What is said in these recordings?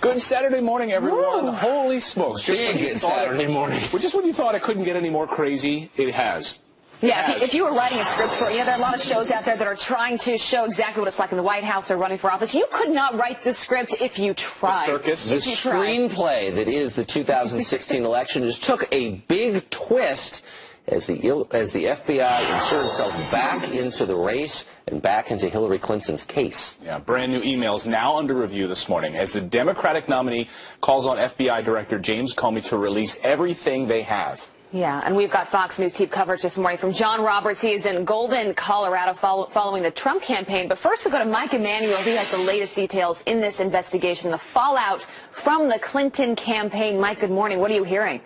Good Saturday morning, everyone. Woo. Holy smokes. Big Saturday morning. Just when you thought it couldn't get any more crazy, it has. Yeah, if you were writing a script for, there are a lot of shows out there that are trying to show exactly what it's like in the White House or running for office. You could not write the script if you tried. The circus. The screenplay that is the 2016 election just took a big twist as the FBI inserted itself back into the race and back into Hillary Clinton's case. Yeah, brand new emails now under review this morning as the Democratic nominee calls on FBI Director James Comey to release everything they have. Yeah, and we've got Fox News team coverage this morning from John Roberts. He is in Golden, Colorado, following the Trump campaign. But first, we go to Mike Emanuel. He has the latest details in this investigation, the fallout from the Clinton campaign. Mike, good morning. What are you hearing?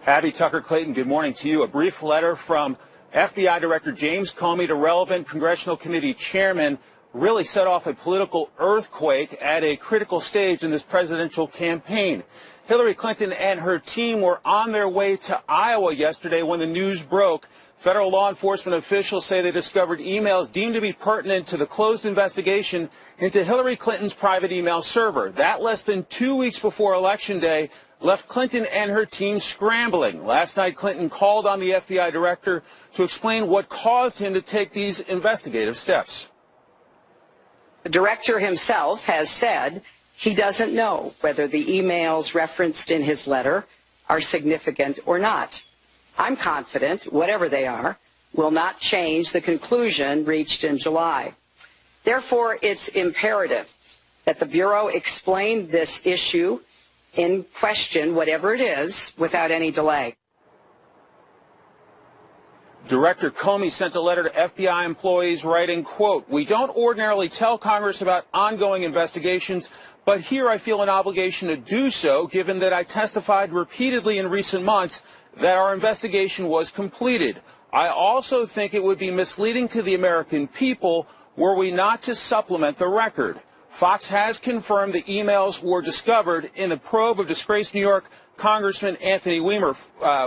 Abby, Tucker, Clayton, good morning to you. A brief letter from FBI Director James Comey to relevant Congressional Committee chairman really set off a political earthquake at a critical stage in this presidential campaign. Hillary Clinton and her team were on their way to Iowa yesterday when the news broke. Federal law enforcement officials say they discovered emails deemed to be pertinent to the closed investigation into Hillary Clinton's private email server. That less than 2 weeks before Election Day left Clinton and her team scrambling. Last night, Clinton called on the FBI director to explain what caused him to take these investigative steps. The director himself has said he doesn't know whether the emails referenced in his letter are significant or not. I'm confident, whatever they are, will not change the conclusion reached in July. Therefore, it's imperative that the Bureau explain this issue in question, whatever it is, without any delay. Director Comey sent a letter to FBI employees writing, quote, "We don't ordinarily tell Congress about ongoing investigations, but here I feel an obligation to do so, given that I testified repeatedly in recent months that our investigation was completed. I also think it would be misleading to the American people were we not to supplement the record." Fox has confirmed the emails were discovered in the probe of disgraced New York Congressman Anthony Weiner,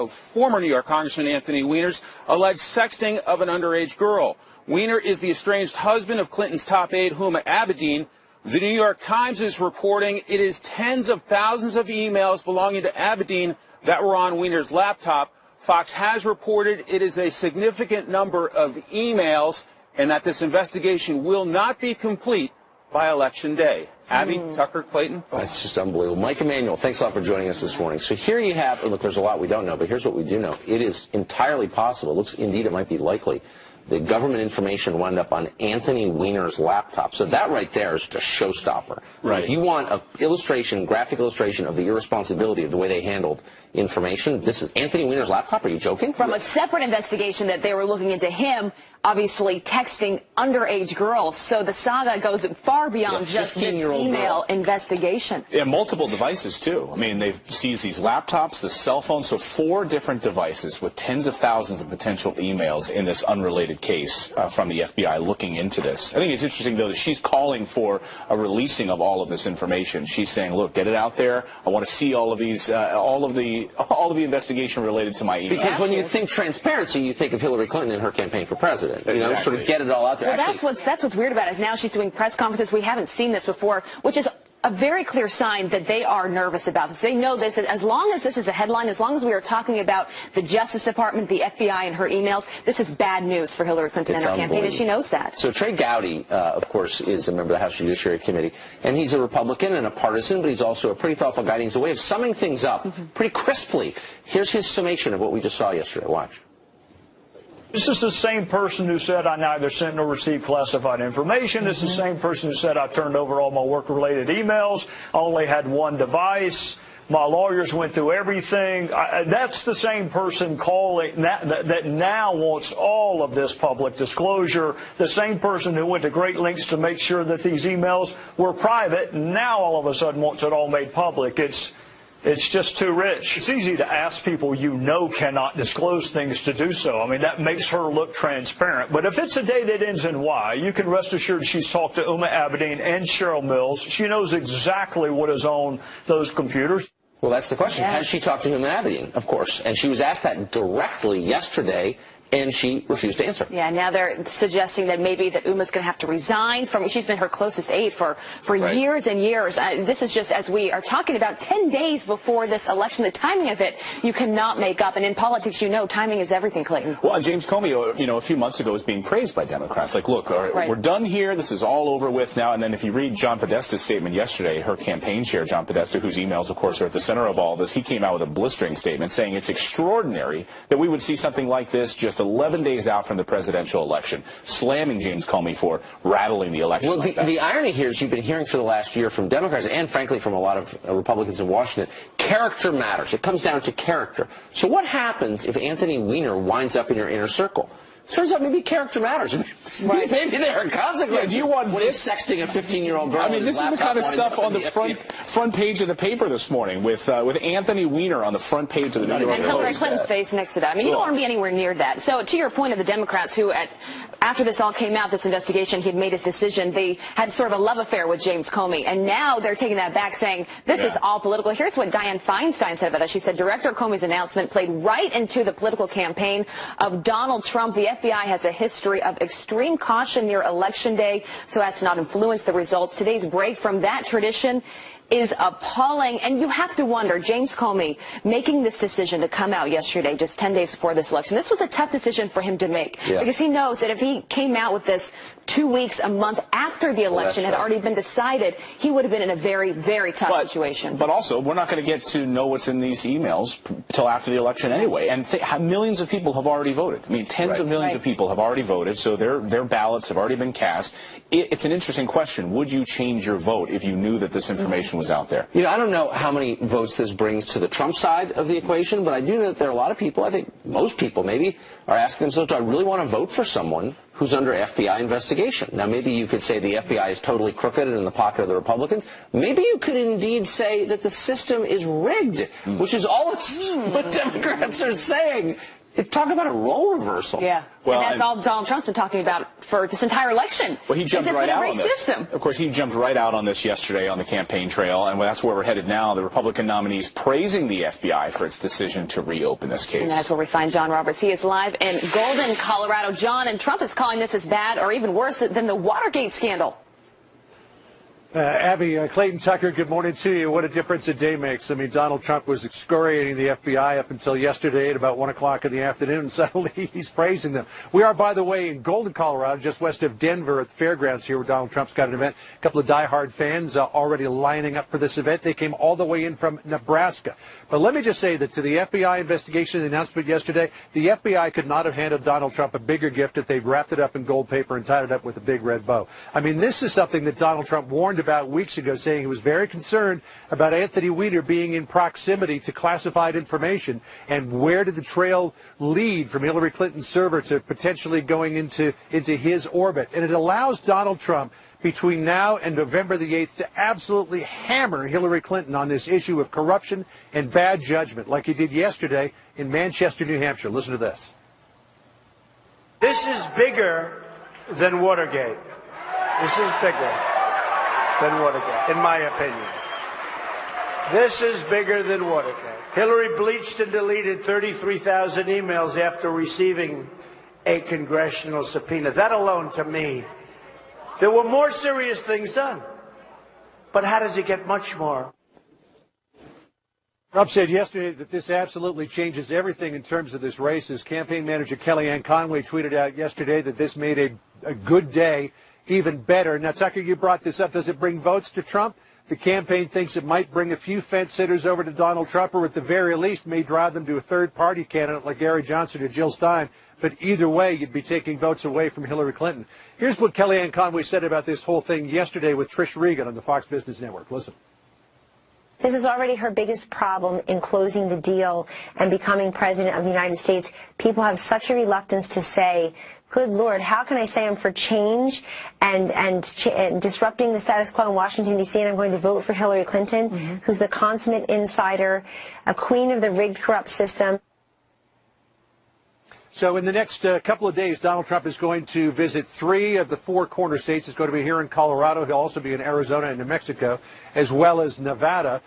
former New York Congressman Anthony Weiner's alleged sexting of an underage girl. Weiner is the estranged husband of Clinton's top aide, Huma Abedin. The New York Times is reporting it is tens of thousands of emails belonging to Abedin that were on Weiner's laptop. Fox has reported it is a significant number of emails and that this investigation will not be complete by Election Day. Abby, Tucker, Clayton. That's just unbelievable. Mike Emanuel, thanks a lot for joining us this morning. So here you have, look, there's a lot we don't know, but here's what we do know. It is entirely possible, it looks indeed it might be likely, the government information wound up on Anthony Weiner's laptop. So that right there is just a showstopper. Right. If you want an illustration, graphic illustration of the irresponsibility of the way they handled information, this is Anthony Weiner's laptop. Are you joking? From a separate investigation that they were looking into him, obviously texting underage girls. So the saga goes far beyond just this email investigation. Yeah, multiple devices, too. I mean, they've seized these laptops, the cell phones, so 4 different devices with tens of thousands of potential emails in this unrelated case from the FBI looking into this. I think it's interesting, though, that she's calling for a releasing of all of this information. She's saying, look, get it out there. I want to see all of these, all of the investigation related to my email. Because when you think transparency, you think of Hillary Clinton and her campaign for president. You know, sort of get it all out there. Well, that's what's weird about it is now she's doing press conferences. We haven't seen this before, which is a very clear sign that they are nervous about this. They know this. As long as this is a headline, as long as we are talking about the Justice Department, the FBI, and her emails, this is bad news for Hillary Clinton and her campaign, and she knows that. So Trey Gowdy, of course, is a member of the House Judiciary Committee, and he's a Republican and a partisan, but he's also a pretty thoughtful guy. He's a way of summing things up pretty crisply. Here's his summation of what we just saw yesterday. Watch. This is the same person who said I neither sent nor received classified information. This is the same person who said I turned over all my work-related emails. I only had one device. My lawyers went through everything. That's the same person calling that now wants all of this public disclosure. The same person who went to great lengths to make sure that these emails were private now all of a sudden wants it all made public. It's just too rich. It's easy to ask people you know cannot disclose things to do so. I mean, that makes her look transparent. But if it's a day that ends in Y, you can rest assured she's talked to Huma Abedin and Cheryl Mills. She knows exactly what is on those computers. Well, that's the question. Has she talked to Huma Abedin? Of course. And she was asked that directly yesterday and she refused to answer. Yeah, now they're suggesting that maybe that Uma's going to have to resign from. She's been her closest aide for Right. years and years. This is just, as we are talking about, 10 days before this election. The timing of it, you cannot make up. And in politics, you know, timing is everything, Clayton. Well, James Comey, you know, a few months ago was being praised by Democrats. Like, look, all right, Right. we're done here. This is all over with now. And then if you read John Podesta's statement yesterday, her campaign chair, John Podesta, whose emails, of course, are at the center of all this, he came out with a blistering statement saying it's extraordinary that we would see something like this just 11 days out from the presidential election, slamming James Comey for rattling the election. Well, like that. the irony here is you've been hearing for the last year from Democrats and, frankly, from a lot of Republicans in Washington, character matters. It comes down to character. So what happens if Anthony Weiner winds up in your inner circle? Turns out maybe character matters. Right. Maybe there are consequences. Yeah, do you want when he's sexting a 15-year-old girl? I mean, this is the kind of stuff on the front page of the paper this morning with Anthony Weiner on the front page of the New York Post. And Hillary Clinton's face next to that. I mean, you don't want to be anywhere near that. So to your point of the Democrats who, after this all came out, this investigation, he had made his decision, they had sort of a love affair with James Comey. And now they're taking that back, saying this is all political. Here's what Dianne Feinstein said about that. She said, Director Comey's announcement played right into the political campaign of Donald Trump. The FBI has a history of extreme caution near Election Day so as to not influence the results. Today's break from that tradition is appalling. And you have to wonder, James Comey making this decision to come out yesterday, just 10 days before this election, this was a tough decision for him to make because he knows that if he came out with this 2 weeks, a month after the election had already been decided, he would have been in a very, very tough situation. But also, we're not going to get to know what's in these emails until after the election anyway. And millions of people have already voted. I mean, tens of millions of people have already voted, so their ballots have already been cast. It's an interesting question. Would you change your vote if you knew that this information was out there? You know, I don't know how many votes this brings to the Trump side of the equation, but I do know that there are a lot of people, I think most people maybe, are asking themselves, do I really want to vote for someone who's under FBI investigation? Now, maybe you could say the FBI is totally crooked and in the pocket of the Republicans. Maybe you could indeed say that the system is rigged, which is all what Democrats are saying. Talk about a role reversal. Yeah. Well, and that's all Donald Trump's been talking about for this entire election. Well, he jumped right out on this. System. Of course, he jumped right out on this yesterday on the campaign trail, and that's where we're headed now. The Republican nominees praising the FBI for its decision to reopen this case. And that's where we find John Roberts. He is live in Golden, Colorado. John, and Trump is calling this as bad or even worse than the Watergate scandal. Abby, Clayton Tucker, good morning to you. What a difference a day makes. I mean, Donald Trump was excoriating the FBI up until yesterday at about 1 o'clock in the afternoon, and suddenly he's praising them. We are, by the way, in Golden, Colorado, just west of Denver at the fairgrounds here where Donald Trump's got an event. A couple of diehard fans already lining up for this event. They came all the way in from Nebraska. But let me just say that to the FBI investigation, the announcement yesterday, the FBI could not have handed Donald Trump a bigger gift if they'd wrapped it up in gold paper and tied it up with a big red bow. I mean, this is something that Donald Trump warned about weeks ago, saying he was very concerned about Anthony Weiner being in proximity to classified information. And where did the trail lead from Hillary Clinton's server to potentially going into his orbit? And it allows Donald Trump between now and November the 8th to absolutely hammer Hillary Clinton on this issue of corruption and bad judgment, like he did yesterday in Manchester, New Hampshire. Listen to this. This is bigger than Watergate. This is bigger than Watergate, in my opinion. This is bigger than Watergate. Hillary bleached and deleted 33,000 emails after receiving a congressional subpoena. That alone, to me, there were more serious things done. But how does it get much more? Trump said yesterday that this absolutely changes everything in terms of this race. His campaign manager, Kellyanne Conway, tweeted out yesterday that this made a good day even better. Now, Tucker, you brought this up. Does it bring votes to Trump? The campaign thinks it might bring a few fence sitters over to Donald Trump, or at the very least may drive them to a third-party candidate like Gary Johnson or Jill Stein. But either way, you'd be taking votes away from Hillary Clinton. Here's what Kellyanne Conway said about this whole thing yesterday with Trish Regan on the Fox Business Network. Listen. This is already her biggest problem in closing the deal and becoming president of the United States. People have such a reluctance to say, good Lord, how can I say I'm for change and disrupting the status quo in Washington, D.C., and I'm going to vote for Hillary Clinton, who's the consummate insider, a queen of the rigged, corrupt system. So in the next couple of days, Donald Trump is going to visit 3 of the 4 corner states. He's going to be here in Colorado. He'll also be in Arizona and New Mexico, as well as Nevada.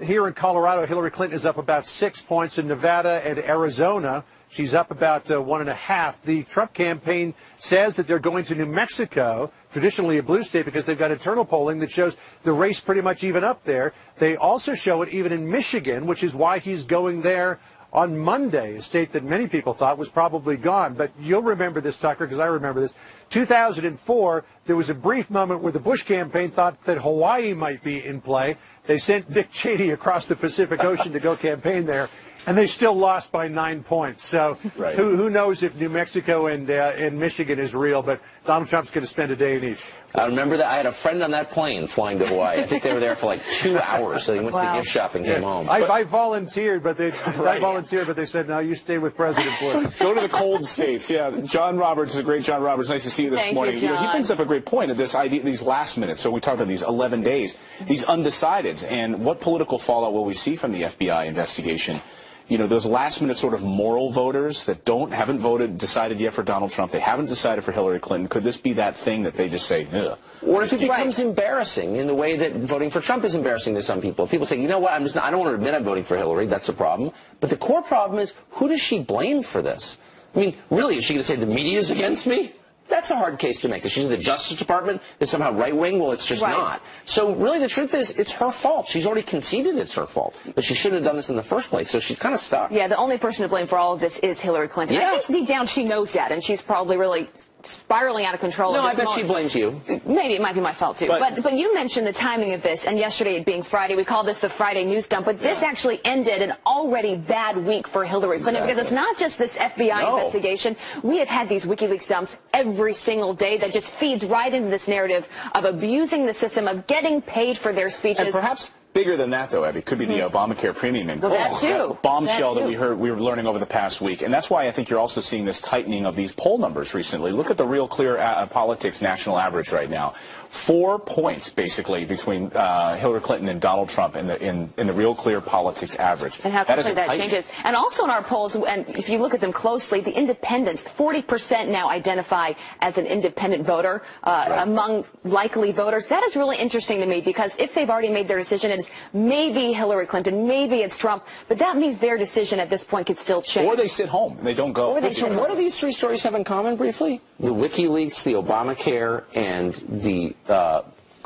Here in Colorado, Hillary Clinton is up about 6 points. In Nevada and Arizona, She's up about 1.5. The Trump campaign says that they're going to New Mexico, traditionally a blue state, because they've got internal polling that shows the race pretty much even up there. They also show it even in Michigan, which is why he's going there on Monday, a state that many people thought was probably gone. But you'll remember this, Tucker, because I remember this. 2004, there was a brief moment where the Bush campaign thought that Hawaii might be in play. They sent Dick Cheney across the Pacific Ocean to go campaign there, and they still lost by 9 points. So right. who knows if New Mexico and Michigan is real, but Donald Trump's going to spend a day in each. I remember that. I had a friend on that plane flying to Hawaii. I think they were there for like 2 hours, so they went to the gift shop and came home. I volunteered, but they said, no, you stay with President Bush. Go to the cold states. Yeah, John Roberts is a great John Roberts. Nice to see you this morning. You, he brings up a great point of this idea, these last minutes. So we talked about these 11 days, these undecideds, and what political fallout will we see from the FBI investigation? You know, those last-minute sort of moral voters that haven't decided yet for Donald Trump. They haven't decided for Hillary Clinton. Could this be that thing that they just say, ugh? Or if it becomes embarrassing in the way that voting for Trump is embarrassing to some people. People say, you know what, I don't want to admit I'm voting for Hillary. That's the problem. But the core problem is, who does she blame for this? I mean, really, is she going to say the media is against me? That's a hard case to make. Is she in the Justice Department? Is somehow right-wing? Well, it's just not. So really the truth is it's her fault. She's already conceded it's her fault. But she shouldn't have done this in the first place. So she's kind of stuck. Yeah, the only person to blame for all of this is Hillary Clinton. Yeah. I think deep down she knows that, and she's probably really spiraling out of control. No, I bet she blames you. Maybe it might be my fault too. But you mentioned the timing of this, and yesterday it being Friday, we call this the Friday news dump. But this actually ended an already bad week for Hillary Clinton because it's not just this FBI investigation. We have had these WikiLeaks dumps every single day that just feeds right into this narrative of abusing the system, of getting paid for their speeches. And perhaps bigger than that, though, Abby, could be the Obamacare premium increase. Well, that too. Bombshell that we were learning over the past week. And that's why I think you're also seeing this tightening of these poll numbers recently. Look at the Real Clear Politics national average right now. 4 points, basically, between Hillary Clinton and Donald Trump in the Real Clear Politics average. And how quickly that changes. And also in our polls, and if you look at them closely, the independents, 40% now identify as an independent voter among likely voters. That is really interesting to me because if they've already made their decision, it's maybe Hillary Clinton, maybe it's Trump, but that means their decision at this point could still change. Or they sit home and they don't go. So what do these three stories have in common, briefly? The WikiLeaks, the Obamacare, and the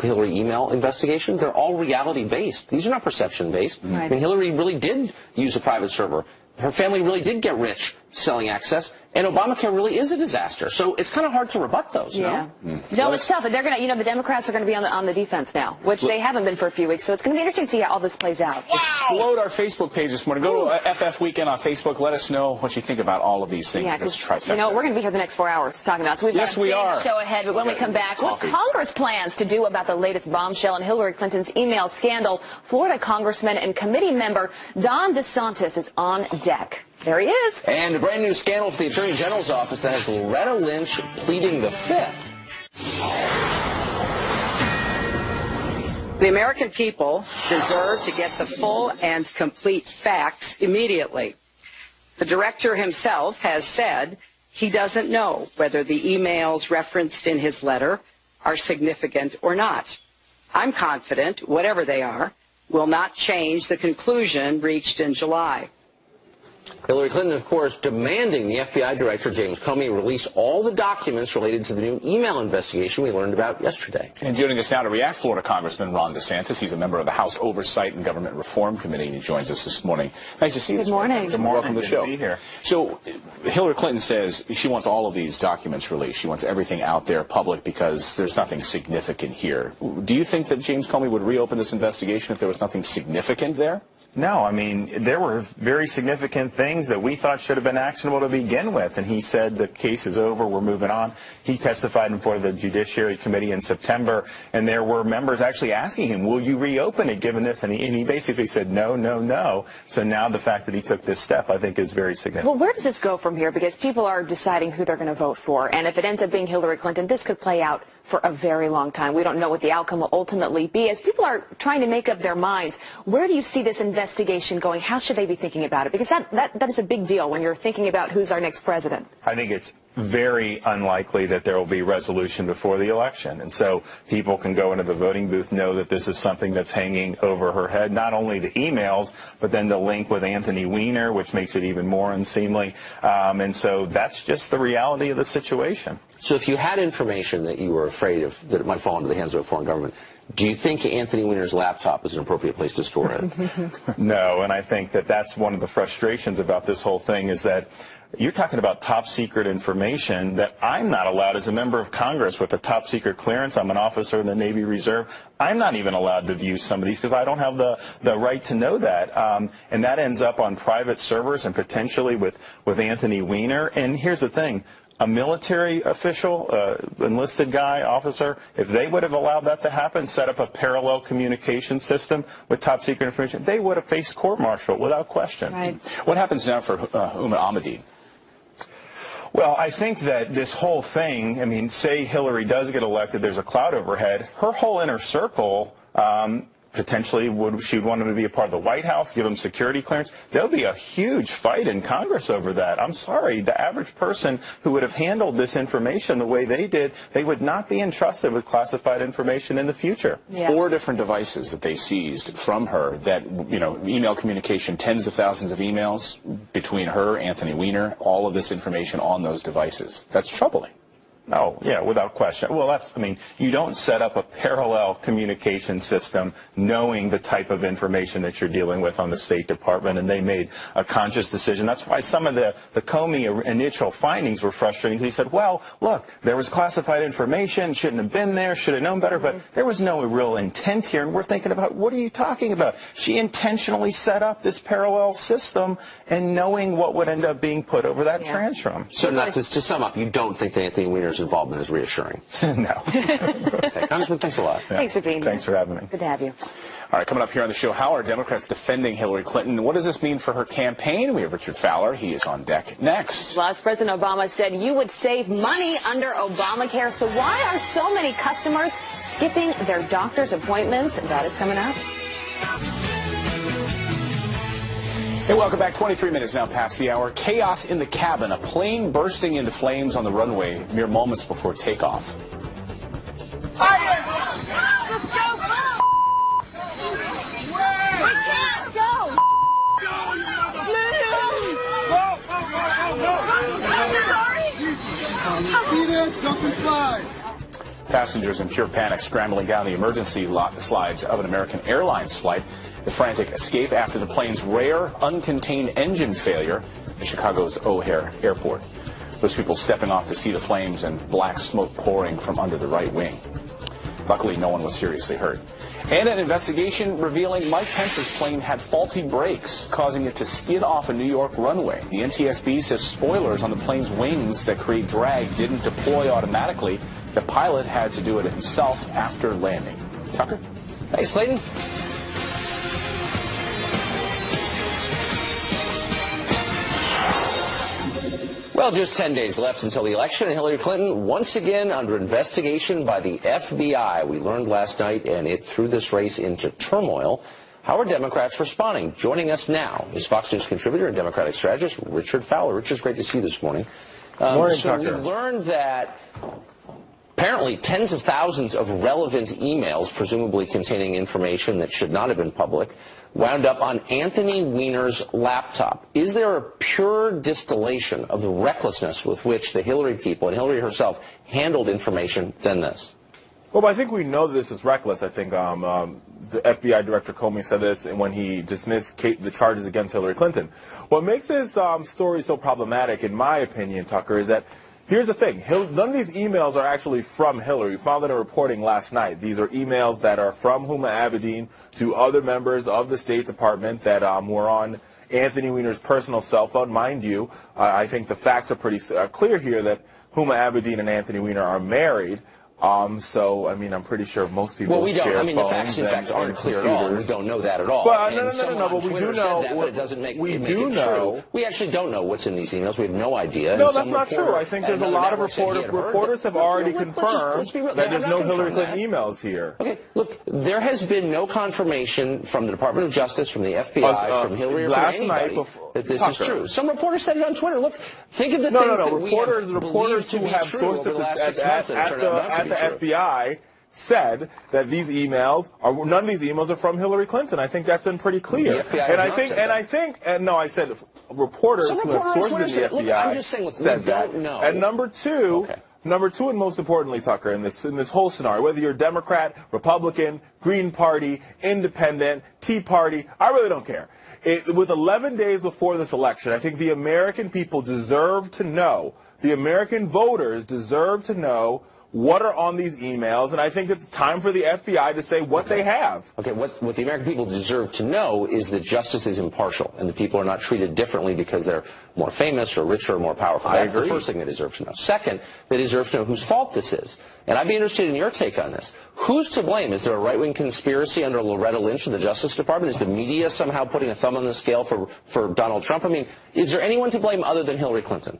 Hillary email investigation, they're all reality-based. These are not perception-based. Right. I mean, Hillary really did use a private server. Her family really did get rich selling access, and Obamacare really is a disaster. So it's kind of hard to rebut those, no? No, it's tough. And they're going to, the Democrats are going to be on the defense now, which they haven't been for a few weeks. So it's going to be interesting to see how all this plays out. Explode our Facebook page this morning. Go to FF Weekend on Facebook. Let us know what you think about all of these things. Yeah, because, we're going to be here the next 4 hours talking about it. So we've got a big show ahead. But when we come back, what Congress plans to do about the latest bombshell in Hillary Clinton's email scandal. Florida Congressman and committee member Don DeSantis is on deck. There he is. And a brand new scandal for the Attorney General's office that has Loretta Lynch pleading the Fifth. The American people deserve to get the full and complete facts immediately. The director himself has said he doesn't know whether the emails referenced in his letter are significant or not. I'm confident, whatever they are, will not change the conclusion reached in July. Hillary Clinton, of course, demanding the FBI Director, James Comey, release all the documents related to the new email investigation we learned about yesterday. And joining us now to react, Florida Congressman Ron DeSantis. He's a member of the House Oversight and Government Reform Committee, and he joins us this morning. Nice to see you. Good morning. Good morning. Welcome to the show. Good to be here. So Hillary Clinton says she wants all of these documents released. She wants everything out there public because there's nothing significant here. Do you think that James Comey would reopen this investigation if there was nothing significant there? No, I mean, there were very significant things that we thought should have been actionable to begin with, and he said the case is over, we're moving on. He testified before the Judiciary Committee in September, and there were members actually asking him, will you reopen it given this? And he basically said no, no, no. So now the fact that he took this step, I think, is very significant. Well, where does this go from here? Because people are deciding who they're going to vote for, and if it ends up being Hillary Clinton, this could play out for a very long time. We don't know what the outcome will ultimately be. As people are trying to make up their minds, where do you see this investigation going? How should they be thinking about it? Because that is a big deal when you're thinking about who's our next president. I think it's very unlikely that there will be resolution before the election. And so people can go into the voting booth, know that this is something that's hanging over her head, not only the emails, but then the link with Anthony Weiner, which makes it even more unseemly. And so that's just the reality of the situation. So if you had information that you were afraid of, that it might fall into the hands of a foreign government, do you think Anthony Weiner's laptop is an appropriate place to store it? No, and I think that that's one of the frustrations about this whole thing is that you're talking about top secret information that I'm not allowed as a member of Congress with a top secret clearance. I'm an officer in the Navy Reserve. I'm not even allowed to view some of these because I don't have the right to know that. And that ends up on private servers and potentially with Anthony Weiner. And here's the thing. A military official, enlisted guy, officer, if they would have allowed that to happen, set up a parallel communication system with top secret information, they would have faced court-martial without question. Right. What happens now for Huma Abedin? Well, I think that this whole thing, I mean, say Hillary does get elected, there's a cloud overhead, her whole inner circle potentially she would want him to be a part of the White House, give him security clearance. There'll be a huge fight in Congress over that. I'm sorry, the average person who would have handled this information the way they did, they would not be entrusted with classified information in the future. Yeah. 4 different devices that they seized from her that, email communication, tens of thousands of emails between her, Anthony Weiner, all of this information on those devices. That's troubling. Oh, yeah, without question. Well, you don't set up a parallel communication system knowing the type of information that you're dealing with on the State Department, and they made a conscious decision. That's why some of the Comey initial findings were frustrating. He said, well, look, there was classified information, shouldn't have been there, should have known better, but there was no real intent here, and we're thinking about, what are you talking about? She intentionally set up this parallel system and knowing what would end up being put over that tantrum. So to sum up, you don't think that Anthony Weiner's involvement is reassuring? No. Okay, Congressman, thanks a lot. Yeah. Thanks for being here. Thanks for having me. Good to have you. All right, coming up here on the show, how are Democrats defending Hillary Clinton? What does this mean for her campaign? We have Richard Fowler. He is on deck next. Last President Obama said you would save money under Obamacare. So why are so many customers skipping their doctor's appointments? That is coming up. Hey, welcome back. 23 minutes now past the hour. Chaos in the cabin. A plane bursting into flames on the runway mere moments before takeoff. Jump inside. Passengers in pure panic scrambling down the emergency slides of an American Airlines flight. The frantic escape after the plane's rare, uncontained engine failure at Chicago's O'Hare Airport. Those people stepping off to see the flames and black smoke pouring from under the right wing. Luckily, no one was seriously hurt. And an investigation revealing Mike Pence's plane had faulty brakes, causing it to skid off a New York runway. The NTSB says spoilers on the plane's wings that create drag didn't deploy automatically. The pilot had to do it himself after landing. Tucker? Hey, Slayton. Well, just 10 days left until the election, and Hillary Clinton once again under investigation by the FBI. We learned last night, and it threw this race into turmoil. How are Democrats responding? Joining us now is Fox News contributor and Democratic strategist Richard Fowler. Richard, it's great to see you this morning. Morning, so Tucker. we learned that apparently tens of thousands of relevant emails, presumably containing information that should not have been public, wound up on Anthony Weiner's laptop. Is there a pure distillation of the recklessness with which the Hillary people and Hillary herself handled information than this? Well, I think we know that this is reckless. I think the FBI Director Comey said this when he dismissed the charges against Hillary Clinton. What makes this story so problematic, in my opinion, Tucker, is that here's the thing. None of these emails are actually from Hillary. We found that in reporting last night. These are emails that are from Huma Abedin to other members of the State Department that were on Anthony Weiner's personal cell phone. Mind you, I think the facts are pretty clear here that Huma Abedin and Anthony Weiner are married. So, I mean, I'm pretty sure most people well, we don't. share I mean, the phones facts, in fact, aren't clear at all. We don't know that at all. But no, But we do know. That, but it doesn't make we it make do it know. True. We actually don't know what's in these emails. We have no idea. No, that's not true. I think there's a lot of reporters have already confirmed that there's no Hillary Clinton emails here. Okay, look, there has been no confirmation from the Department of Justice, from the FBI, from Hillary, or from anybody that this is true. Some reporters said it on Twitter. Look, think of the things that reporters who have sourced at the FBI said that these emails are none of these emails are from Hillary Clinton. I think that's been pretty clear. I said reporters who have sources in the FBI said that. And number two, and most importantly, Tucker, in this whole scenario, whether you're Democrat, Republican, Green Party, Independent, Tea Party, I really don't care. With 11 days before this election, I think the American people deserve to know. The American voters deserve to know what are on these emails, and I think it's time for the FBI to say what they have. Okay, what the American people deserve to know is that justice is impartial, and that people are not treated differently because they're more famous or richer or more powerful. That's the first thing they deserve to know. Second, they deserve to know whose fault this is. And I'd be interested in your take on this. Who's to blame? Is there a right-wing conspiracy under Loretta Lynch in the Justice Department? Is the media somehow putting a thumb on the scale for Donald Trump? I mean, is there anyone to blame other than Hillary Clinton?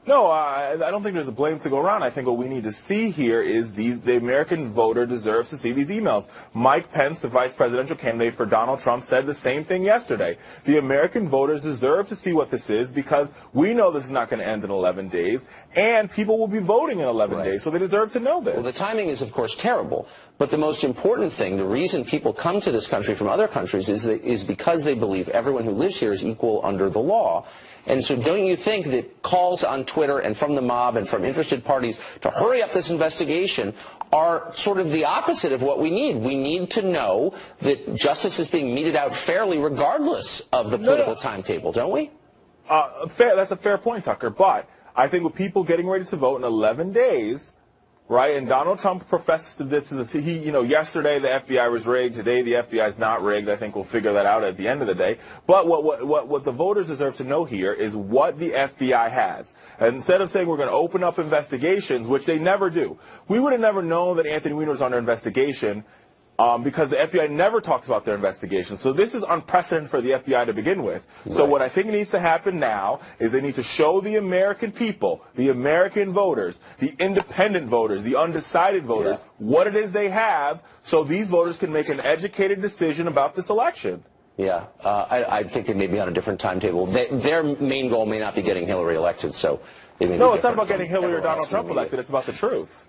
No, I don't think there's a blame to go around. I think what we need to see here is the American voter deserves to see these emails. Mike Pence, the vice presidential candidate for Donald Trump, said the same thing yesterday. The American voters deserve to see what this is because we know this is not going to end in 11 days, and people will be voting in 11 days, so they deserve to know this. Well, the timing is, of course, terrible. But the most important thing, the reason people come to this country from other countries is because they believe everyone who lives here is equal under the law. And so don't you think that calls on Twitter and from the mob and from interested parties to hurry up this investigation are sort of the opposite of what we need? We need to know that justice is being meted out fairly regardless of the political timetable, don't we? That's a fair point, Tucker. But I think with people getting ready to vote in 11 days, right, and Donald Trump professes to this, yesterday the FBI was rigged, today the FBI is not rigged. I think we'll figure that out at the end of the day. But what the voters deserve to know here is what the FBI has. And instead of saying we're going to open up investigations, which they never do, we would have never known that Anthony Weiner was under investigation because the FBI never talks about their investigation. So this is unprecedented for the FBI to begin with. Right. So what I think needs to happen now is they need to show the American people, the American voters, the independent voters, the undecided voters, what it is they have so these voters can make an educated decision about this election. Yeah, I think they may be on a different timetable. Their main goal may not be getting Hillary elected, so they may No, it's not about getting Hillary or Donald Trump elected. It's about the truth.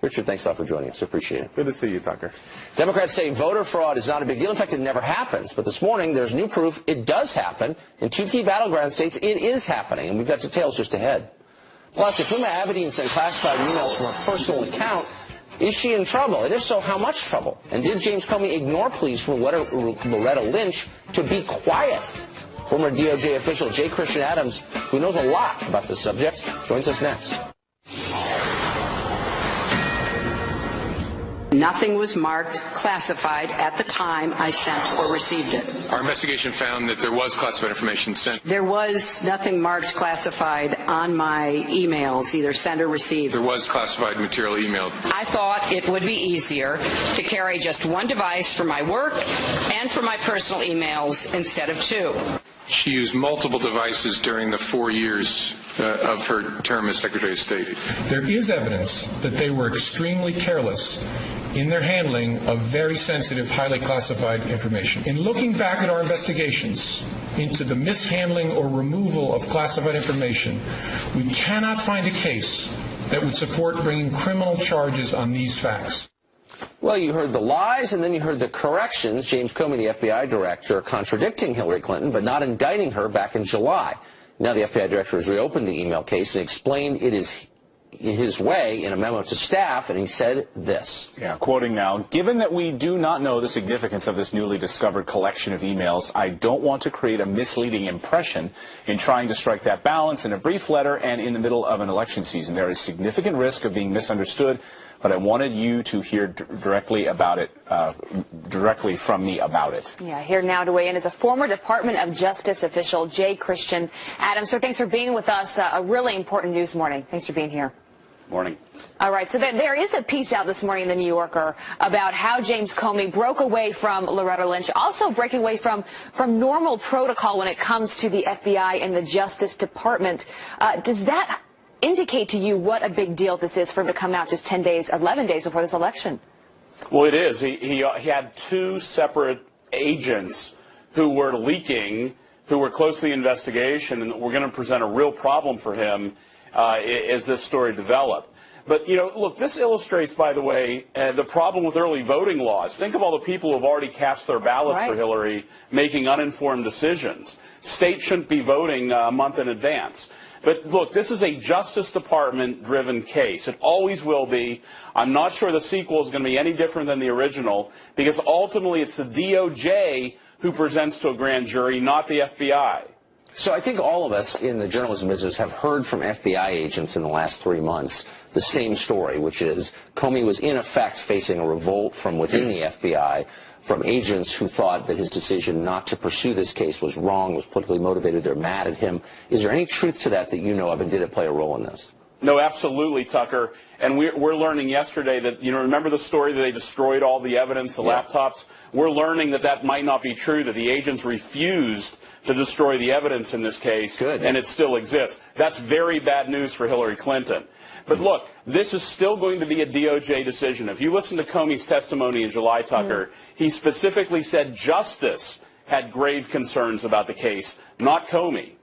Richard, thanks a lot for joining us. Appreciate it. Good to see you, Tucker. Democrats say voter fraud is not a big deal. In fact, it never happens. But this morning, there's new proof it does happen. In two key battleground states, it is happening. And we've got details just ahead. Plus, if Huma Abedin sent classified emails from her personal account, is she in trouble? And if so, how much trouble? And did James Comey ignore pleas from Loretta Lynch to be quiet? Former DOJ official J. Christian Adams, who knows a lot about this subject, joins us next. Nothing was marked classified at the time I sent or received it. Our investigation found that there was classified information sent. There was nothing marked classified on my emails, either sent or received. There was classified material emailed. I thought it would be easier to carry just one device for my work and for my personal emails instead of two. She used multiple devices during the 4 years of her term as Secretary of State. There is evidence that they were extremely careless in their handling of very sensitive, highly classified information. In looking back at our investigations into the mishandling or removal of classified information, we cannot find a case that would support bringing criminal charges on these facts. Well, you heard the lies, and then you heard the corrections. James Comey, the FBI director, contradicting Hillary Clinton, but not indicting her back in July. Now the FBI director has reopened the email case and explained it is his way in a memo to staff, and he said this. Yeah, quoting now, given that we do not know the significance of this newly discovered collection of emails, I don't want to create a misleading impression in trying to strike that balance in a brief letter and in the middle of an election season. There is significant risk of being misunderstood, but I wanted you to hear directly about it, directly from me about it. Yeah, here now to weigh in is a former Department of Justice official, J. Christian Adams. Sir, thanks for being with us. A really important news morning. Thanks for being here. Morning. All right, so there is a piece out this morning in the New Yorker about how James Comey broke away from Loretta Lynch, also breaking away from normal protocol when it comes to the FBI and the Justice Department. Does that indicate to you what a big deal this is for him to come out just 10 days, 11 days before this election? Well, it is. He had two separate agents who were leaking, who were close to the investigation, and were going to present a real problem for him as this story developed. But, you know, look, this illustrates, by the way, the problem with early voting laws. Think of all the people who have already cast their ballots for Hillary making uninformed decisions. States shouldn't be voting a month in advance. But, look, this is a Justice Department-driven case. It always will be. I'm not sure the sequel is going to be any different than the original, because ultimately it's the DOJ who presents to a grand jury, not the FBI. So I think all of us in the journalism business have heard from FBI agents in the last 3 months the same story, which is Comey was in effect facing a revolt from within the FBI, from agents who thought that his decision not to pursue this case was wrong, was politically motivated, they're mad at him. Is there any truth to that you know of, and did it play a role in this? No, absolutely, Tucker. And we're learning yesterday that, you know, remember the story that they destroyed all the evidence, the laptops? We're learning that that might not be true, that the agents refused to destroy the evidence in this case. Good. And it still exists. That's very bad news for Hillary Clinton. But look, this is still going to be a DOJ decision. If you listen to Comey's testimony in July, Tucker, he specifically said justice had grave concerns about the case, not Comey.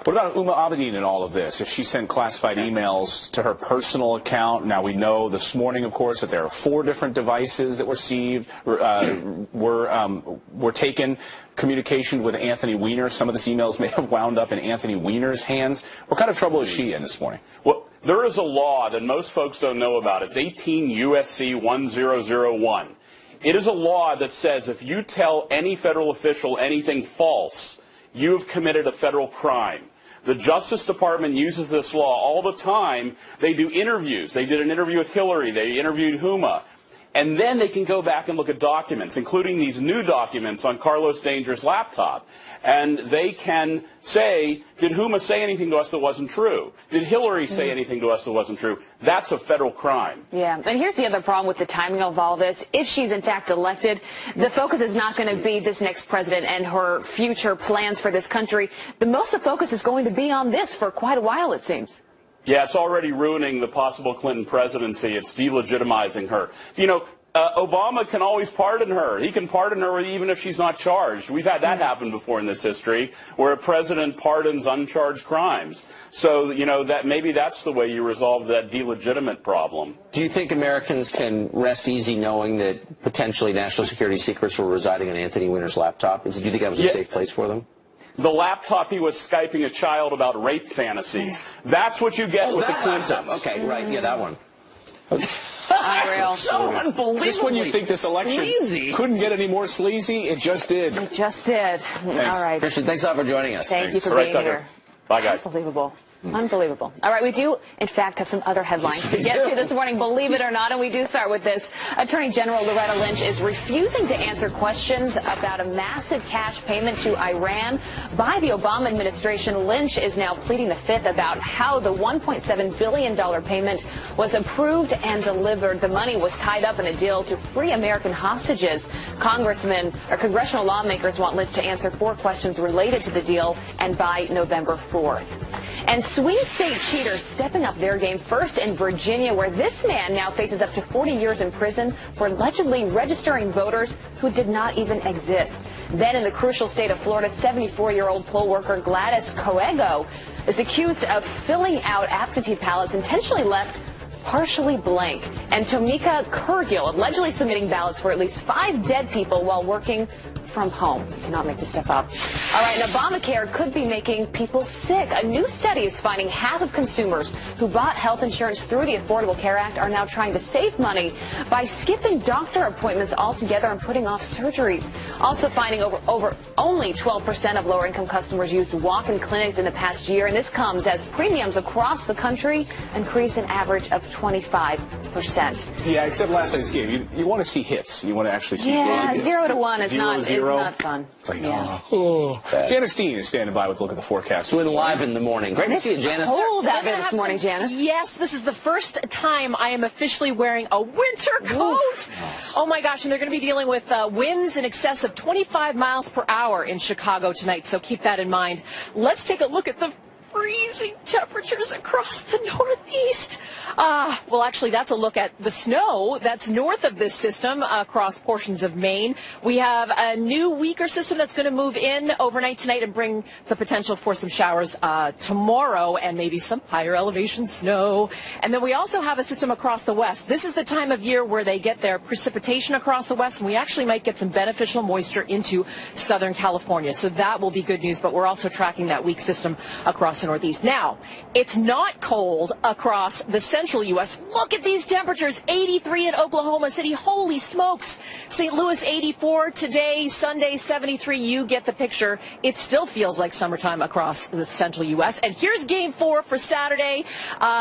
What about Huma Abedin in all of this? If she sent classified emails to her personal account, now we know this morning, of course, that there are 4 different devices that were seized, were taken. Communication with Anthony Weiner. Some of these emails may have wound up in Anthony Weiner's hands. What kind of trouble is she in this morning? Well, there is a law that most folks don't know about. It's 18 U.S.C. 1001. It is a law that says if you tell any federal official anything false, you have committed a federal crime. The Justice Department uses this law all the time. They do interviews. They did an interview with Hillary. They interviewed Huma. And then they can go back and look at documents, including these new documents on Carlos Danger's laptop. And they can say, did Huma say anything to us that wasn't true? Did Hillary say anything to us that wasn't true? That's a federal crime. Yeah, and here's the other problem with the timing of all this. If she's in fact elected, the focus is not going to be this next president and her future plans for this country. Most of the focus is going to be on this for quite a while, it seems. Yeah, it's already ruining the possible Clinton presidency. It's delegitimizing her. You know, Obama can always pardon her. He can pardon her even if she's not charged. We've had that happen before in this history, where a president pardons uncharged crimes. So, you know, that maybe that's the way you resolve that delegitimate problem. Do you think Americans can rest easy knowing that potentially national security secrets were residing on Anthony Weiner's laptop? Do you think that was a safe place for them? The laptop he was Skyping a child about rape fantasies. That's what you get with the Clintons. Okay, right. Yeah, that one. Unreal. So unbelievable. Just when you think this election couldn't get any more sleazy, it just did. It just did. Thanks. All right. Christian, thanks a lot for joining us. Thank you for being here. Bye, guys. Unbelievable. Unbelievable. All right, we do, in fact, have some other headlines to get to this morning, believe it or not, and we do start with this. Attorney General Loretta Lynch is refusing to answer questions about a massive cash payment to Iran by the Obama administration. Lynch is now pleading the fifth about how the $1.7 billion payment was approved and delivered. The money was tied up in a deal to free American hostages. Congressional lawmakers want Lynch to answer 4 questions related to the deal, and by November 4th. And swing state cheaters stepping up their game, first in Virginia, where this man now faces up to 40 years in prison for allegedly registering voters who did not even exist. Then in the crucial state of Florida, 74-year-old poll worker Gladys Coego is accused of filling out absentee ballots intentionally left partially blank. And Tomika Kergil allegedly submitting ballots for at least 5 dead people while working from home. You cannot make this stuff up. All right, and Obamacare could be making people sick. A new study is finding half of consumers who bought health insurance through the Affordable Care Act are now trying to save money by skipping doctor appointments altogether and putting off surgeries. Also finding over only 12% of lower-income customers used walk-in clinics in the past year, and this comes as premiums across the country increase an average of 25%. 1%. Yeah, except last night's game. You want to see hits. You want to actually see games. 0-1 is 0-0. not fun. It's like, Janice Dean is standing by with a look at the forecast. Doing live in the morning. Great to see you, Janice. Cold out there this morning, Janice. Yes, this is the first time I am officially wearing a winter coat. Oh my gosh, and they're going to be dealing with winds in excess of 25 miles per hour in Chicago tonight, so keep that in mind. Let's take a look at the freezing temperatures across the Northeast. Well, actually, that's a look at the snow that's north of this system across portions of Maine. We have a new weaker system that's going to move in overnight tonight and bring the potential for some showers tomorrow and maybe some higher elevation snow. And then we also have a system across the west. This is the time of year where they get their precipitation across the west, and we actually might get some beneficial moisture into Southern California. So that will be good news, but we're also tracking that weak system across the Northeast. Now, it's not cold across the central U.S. Look at these temperatures. 83 in Oklahoma City. Holy smokes. St. Louis 84 today. Sunday 73. You get the picture. It still feels like summertime across the central U.S. And here's game 4 for Saturday.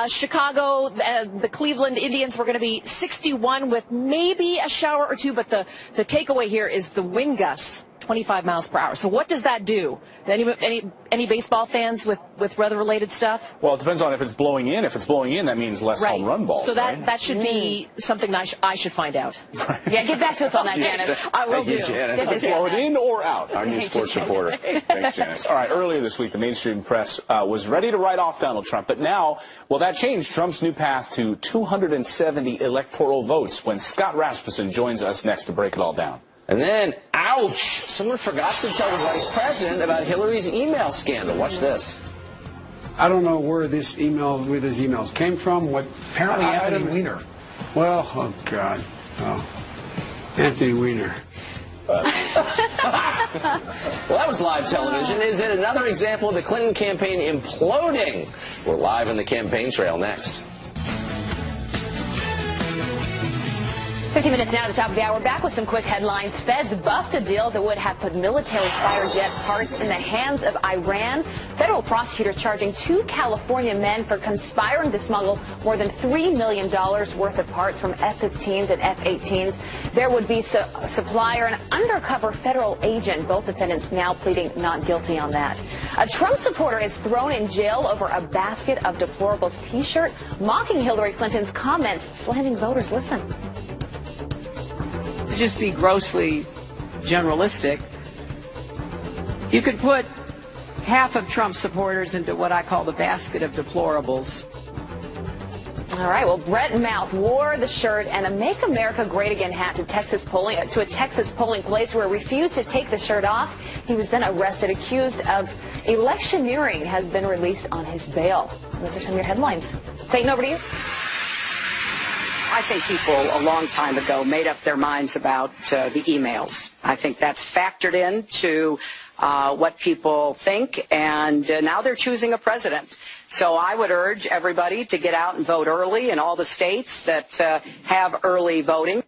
Chicago, the Cleveland Indians were going to be 61 with maybe a shower or two, but the takeaway here is the wind gusts. 25 miles per hour. So what does that do? Any baseball fans with weather-related stuff? Well, it depends on if it's blowing in. If it's blowing in, that means less home run balls. So that should be something I should find out. Yeah, get back to us on that, Janice. I will do. Is it blowing in or out? Our new sports reporter. Thanks, Janice. All right, earlier this week, the mainstream press was ready to write off Donald Trump, but now, well, that changed Trump's new path to 270 electoral votes when Scott Rasmussen joins us next to break it all down. And then, ouch, someone forgot to tell the vice president about Hillary's email scandal. Watch this. I don't know where these emails came from. What apparently Anthony Weiner. Well, oh God, Anthony Weiner. Well, that was live television. Is it another example of the Clinton campaign imploding? We're live on the campaign trail next. 50 minutes now at the top of the hour. Back with some quick headlines. Feds bust a deal that would have put military fighter jet parts in the hands of Iran. Federal prosecutors charging 2 California men for conspiring to smuggle more than $3 million worth of parts from F-15s and F-18s. There would be a supplier, an undercover federal agent. Both defendants now pleading not guilty on that. A Trump supporter is thrown in jail over a basket of deplorables T-shirt, mocking Hillary Clinton's comments, slamming voters. Listen. To just be grossly generalistic, you could put half of Trump supporters into what I call the basket of deplorables. All right, well, Brett Mouth wore the shirt and a Make America Great Again hat to a Texas polling place where he refused to take the shirt off. He was then arrested, accused of electioneering, has been released on his bail. Those are some of your headlines. Clayton, over to you. I think people a long time ago made up their minds about the emails. I think that's factored into what people think, and now they're choosing a president. So I would urge everybody to get out and vote early in all the states that have early voting.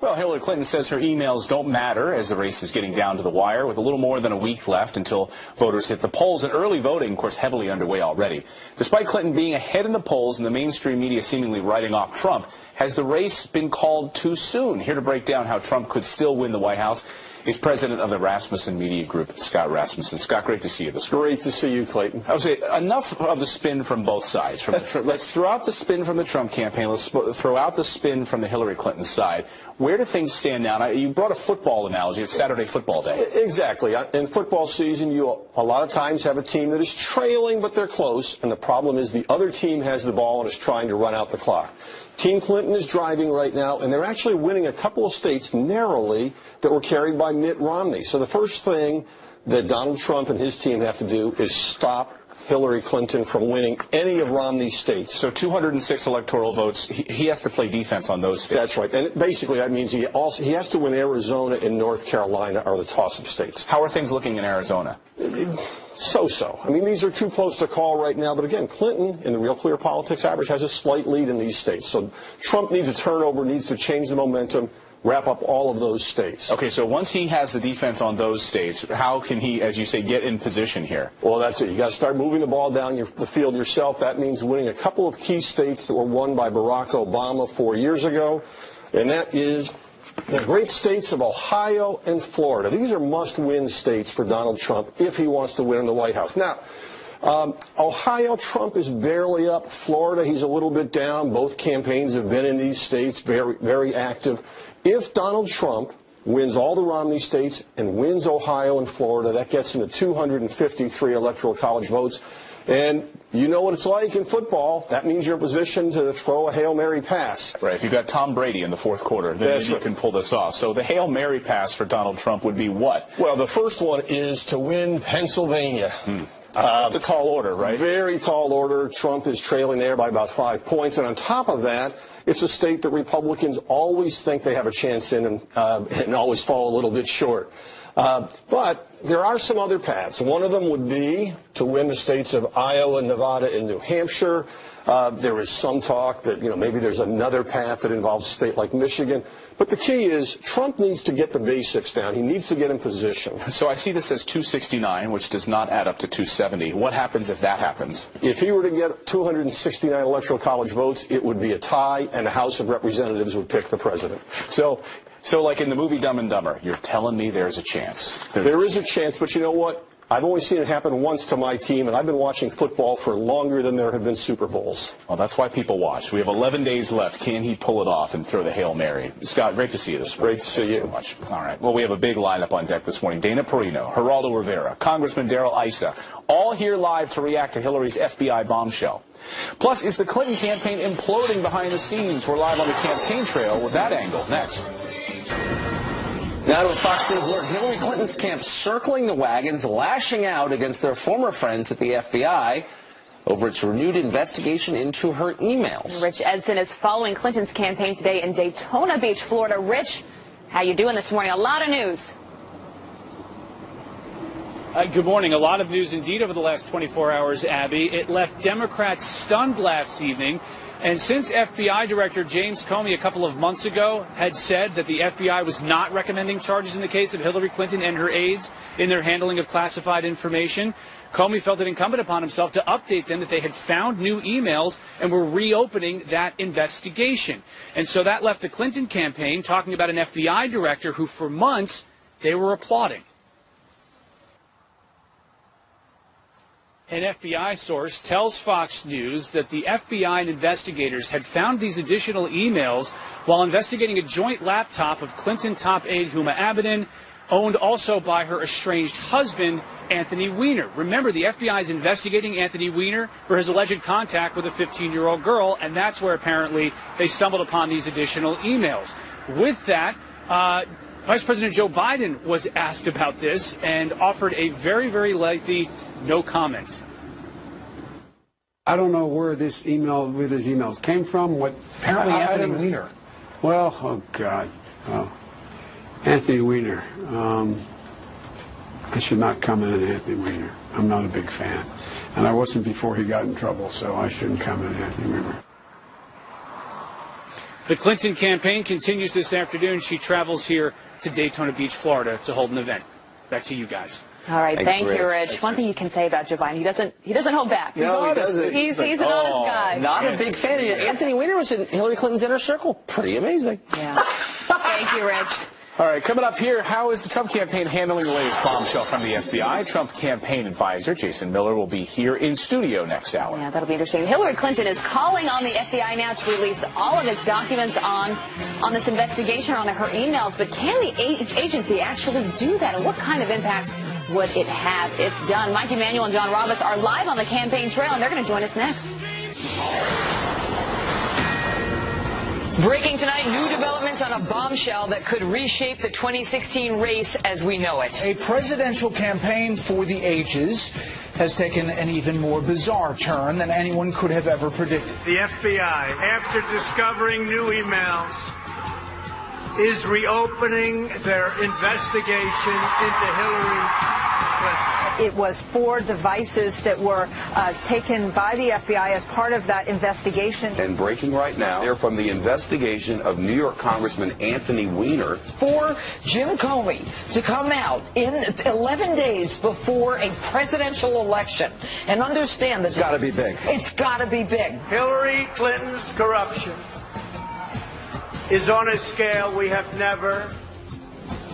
Well, Hillary Clinton says her emails don't matter as the race is getting down to the wire with a little more than a week left until voters hit the polls. And early voting, of course, heavily underway already. Despite Clinton being ahead in the polls and the mainstream media seemingly writing off Trump, has the race been called too soon? Here to break down how Trump could still win the White House is president of the Rasmussen Media Group, Scott Rasmussen. Scott, great to see you this morning. Great to see you, Clayton. I would say enough of the spin from both sides. Let's throw out the spin from the Trump campaign. Let's throw out the spin from the Hillary Clinton side. Where do things stand now? You brought a football analogy. It's Saturday football day. Exactly. In football season, you a lot of times have a team that is trailing, but they're close. And the problem is the other team has the ball and is trying to run out the clock. Team Clinton is driving right now, and they're actually winning a couple of states narrowly that were carried by Mitt Romney. So the first thing that Donald Trump and his team have to do is stop Hillary Clinton from winning any of Romney's states. So 206 electoral votes. He has to play defense on those states. That's right. And basically that means he has to win Arizona and North Carolina are the toss-up states. How are things looking in Arizona? So-so. I mean, these are too close to call right now. But again, Clinton, in the Real Clear Politics average, has a slight lead in these states. So Trump needs a turnover, needs to change the momentum. wrap up all of those states. Okay, so once he has the defense on those states, how can he, as you say, get in position here? Well, that's it. You got to start moving the ball down the field yourself. That means winning a couple of key states that were won by Barack Obama 4 years ago, and that is the great states of Ohio and Florida. These are must-win states for Donald Trump if he wants to win in the White House. Now, Ohio, Trump is barely up. Florida, he's a little bit down. Both campaigns have been in these states, very, very active. If Donald Trump wins all the Romney states and wins Ohio and Florida, that gets him to 253 electoral college votes. And you know what it's like in football. That means you're in position to throw a Hail Mary pass. Right. If you've got Tom Brady in the fourth quarter, then you can pull this off. So the Hail Mary pass for Donald Trump would be what? Well, the first one is to win Pennsylvania. That's a tall order, right? Very tall order. Trump is trailing there by about 5 points. And on top of that, it's a state that Republicans always think they have a chance in and always fall a little bit short. But there are some other paths. One of them would be to win the states of Iowa, Nevada, and New Hampshire. There is some talk that, maybe there's another path that involves a state like Michigan. But the key is Trump needs to get the basics down. He needs to get in position. So I see this as 269, which does not add up to 270. What happens if that happens? If he were to get 269 electoral college votes, it would be a tie, and the House of Representatives would pick the president. So like in the movie Dumb and Dumber, you're telling me there's a chance. There is a chance, but you know what? I've only seen it happen once to my team, and I've been watching football for longer than there have been Super Bowls. Well, that's why people watch. We have 11 days left. Can he pull it off and throw the Hail Mary? Scott, great to see you this morning. Great to see you. So much. All right. Well, we have a big lineup on deck this morning. Dana Perino, Geraldo Rivera, Congressman Darrell Issa, all here live to react to Hillary's FBI bombshell. Plus, is the Clinton campaign imploding behind the scenes? We're live on the campaign trail with that angle next. Now to a Fox News alert, Hillary Clinton's camp circling the wagons, lashing out against their former friends at the FBI over its renewed investigation into her emails. Rich Edson is following Clinton's campaign today in Daytona Beach, Florida. Rich, how you doing this morning? A lot of news. Good morning. A lot of news indeed over the last 24 hours, Abby. It left Democrats stunned last evening. And since FBI Director James Comey a couple of months ago had said that the FBI was not recommending charges in the case of Hillary Clinton and her aides in their handling of classified information, Comey felt it incumbent upon himself to update them that they had found new emails and were reopening that investigation. And so that left the Clinton campaign talking about an FBI director who for months they were applauding. An FBI source tells Fox News that the FBI and investigators had found these additional emails while investigating a joint laptop of Clinton top aide Huma Abedin, owned also by her estranged husband, Anthony Weiner. Remember, the FBI is investigating Anthony Weiner for his alleged contact with a 15-year-old girl, and that's where apparently they stumbled upon these additional emails. With that, Vice President Joe Biden was asked about this and offered a very, very lengthy no comment. I don't know where this email with his emails came from. What apparently Anthony Weiner. Well, oh God, Anthony Weiner. I should not comment on Anthony Weiner. I'm not a big fan, and I wasn't before he got in trouble, so I shouldn't comment on Anthony Weiner. The Clinton campaign continues this afternoon. She travels here to Daytona Beach, Florida, to hold an event. Back to you guys. All right, thank you, Rich. One thing you can say about Joe Biden, he doesn't hold back. He's honest. He's an honest guy. Not a big fan. Anthony Weiner was in Hillary Clinton's inner circle. Pretty amazing. Yeah. Thank you, Rich. All right, coming up here, how is the Trump campaign handling the latest bombshell from the FBI? Trump campaign advisor Jason Miller will be here in studio next hour. Yeah, that'll be interesting. Hillary Clinton is calling on the FBI now to release all of its documents on this investigation, on her emails. But can the agency actually do that? And what kind of impact would it have if done? Mike Emanuel and John Roberts are live on the campaign trail, and they're going to join us next. Breaking tonight, new developments on a bombshell that could reshape the 2016 race as we know it. A presidential campaign for the ages has taken an even more bizarre turn than anyone could have ever predicted. The FBI, after discovering new emails, is reopening their investigation into Hillary It was 4 devices that were taken by the FBI as part of that investigation. And breaking right now, they're from the investigation of New York Congressman Anthony Weiner. For Jim Comey to come out in 11 days before a presidential election and understand that It's got to be big. It's got to be big. Hillary Clinton's corruption is on a scale we have never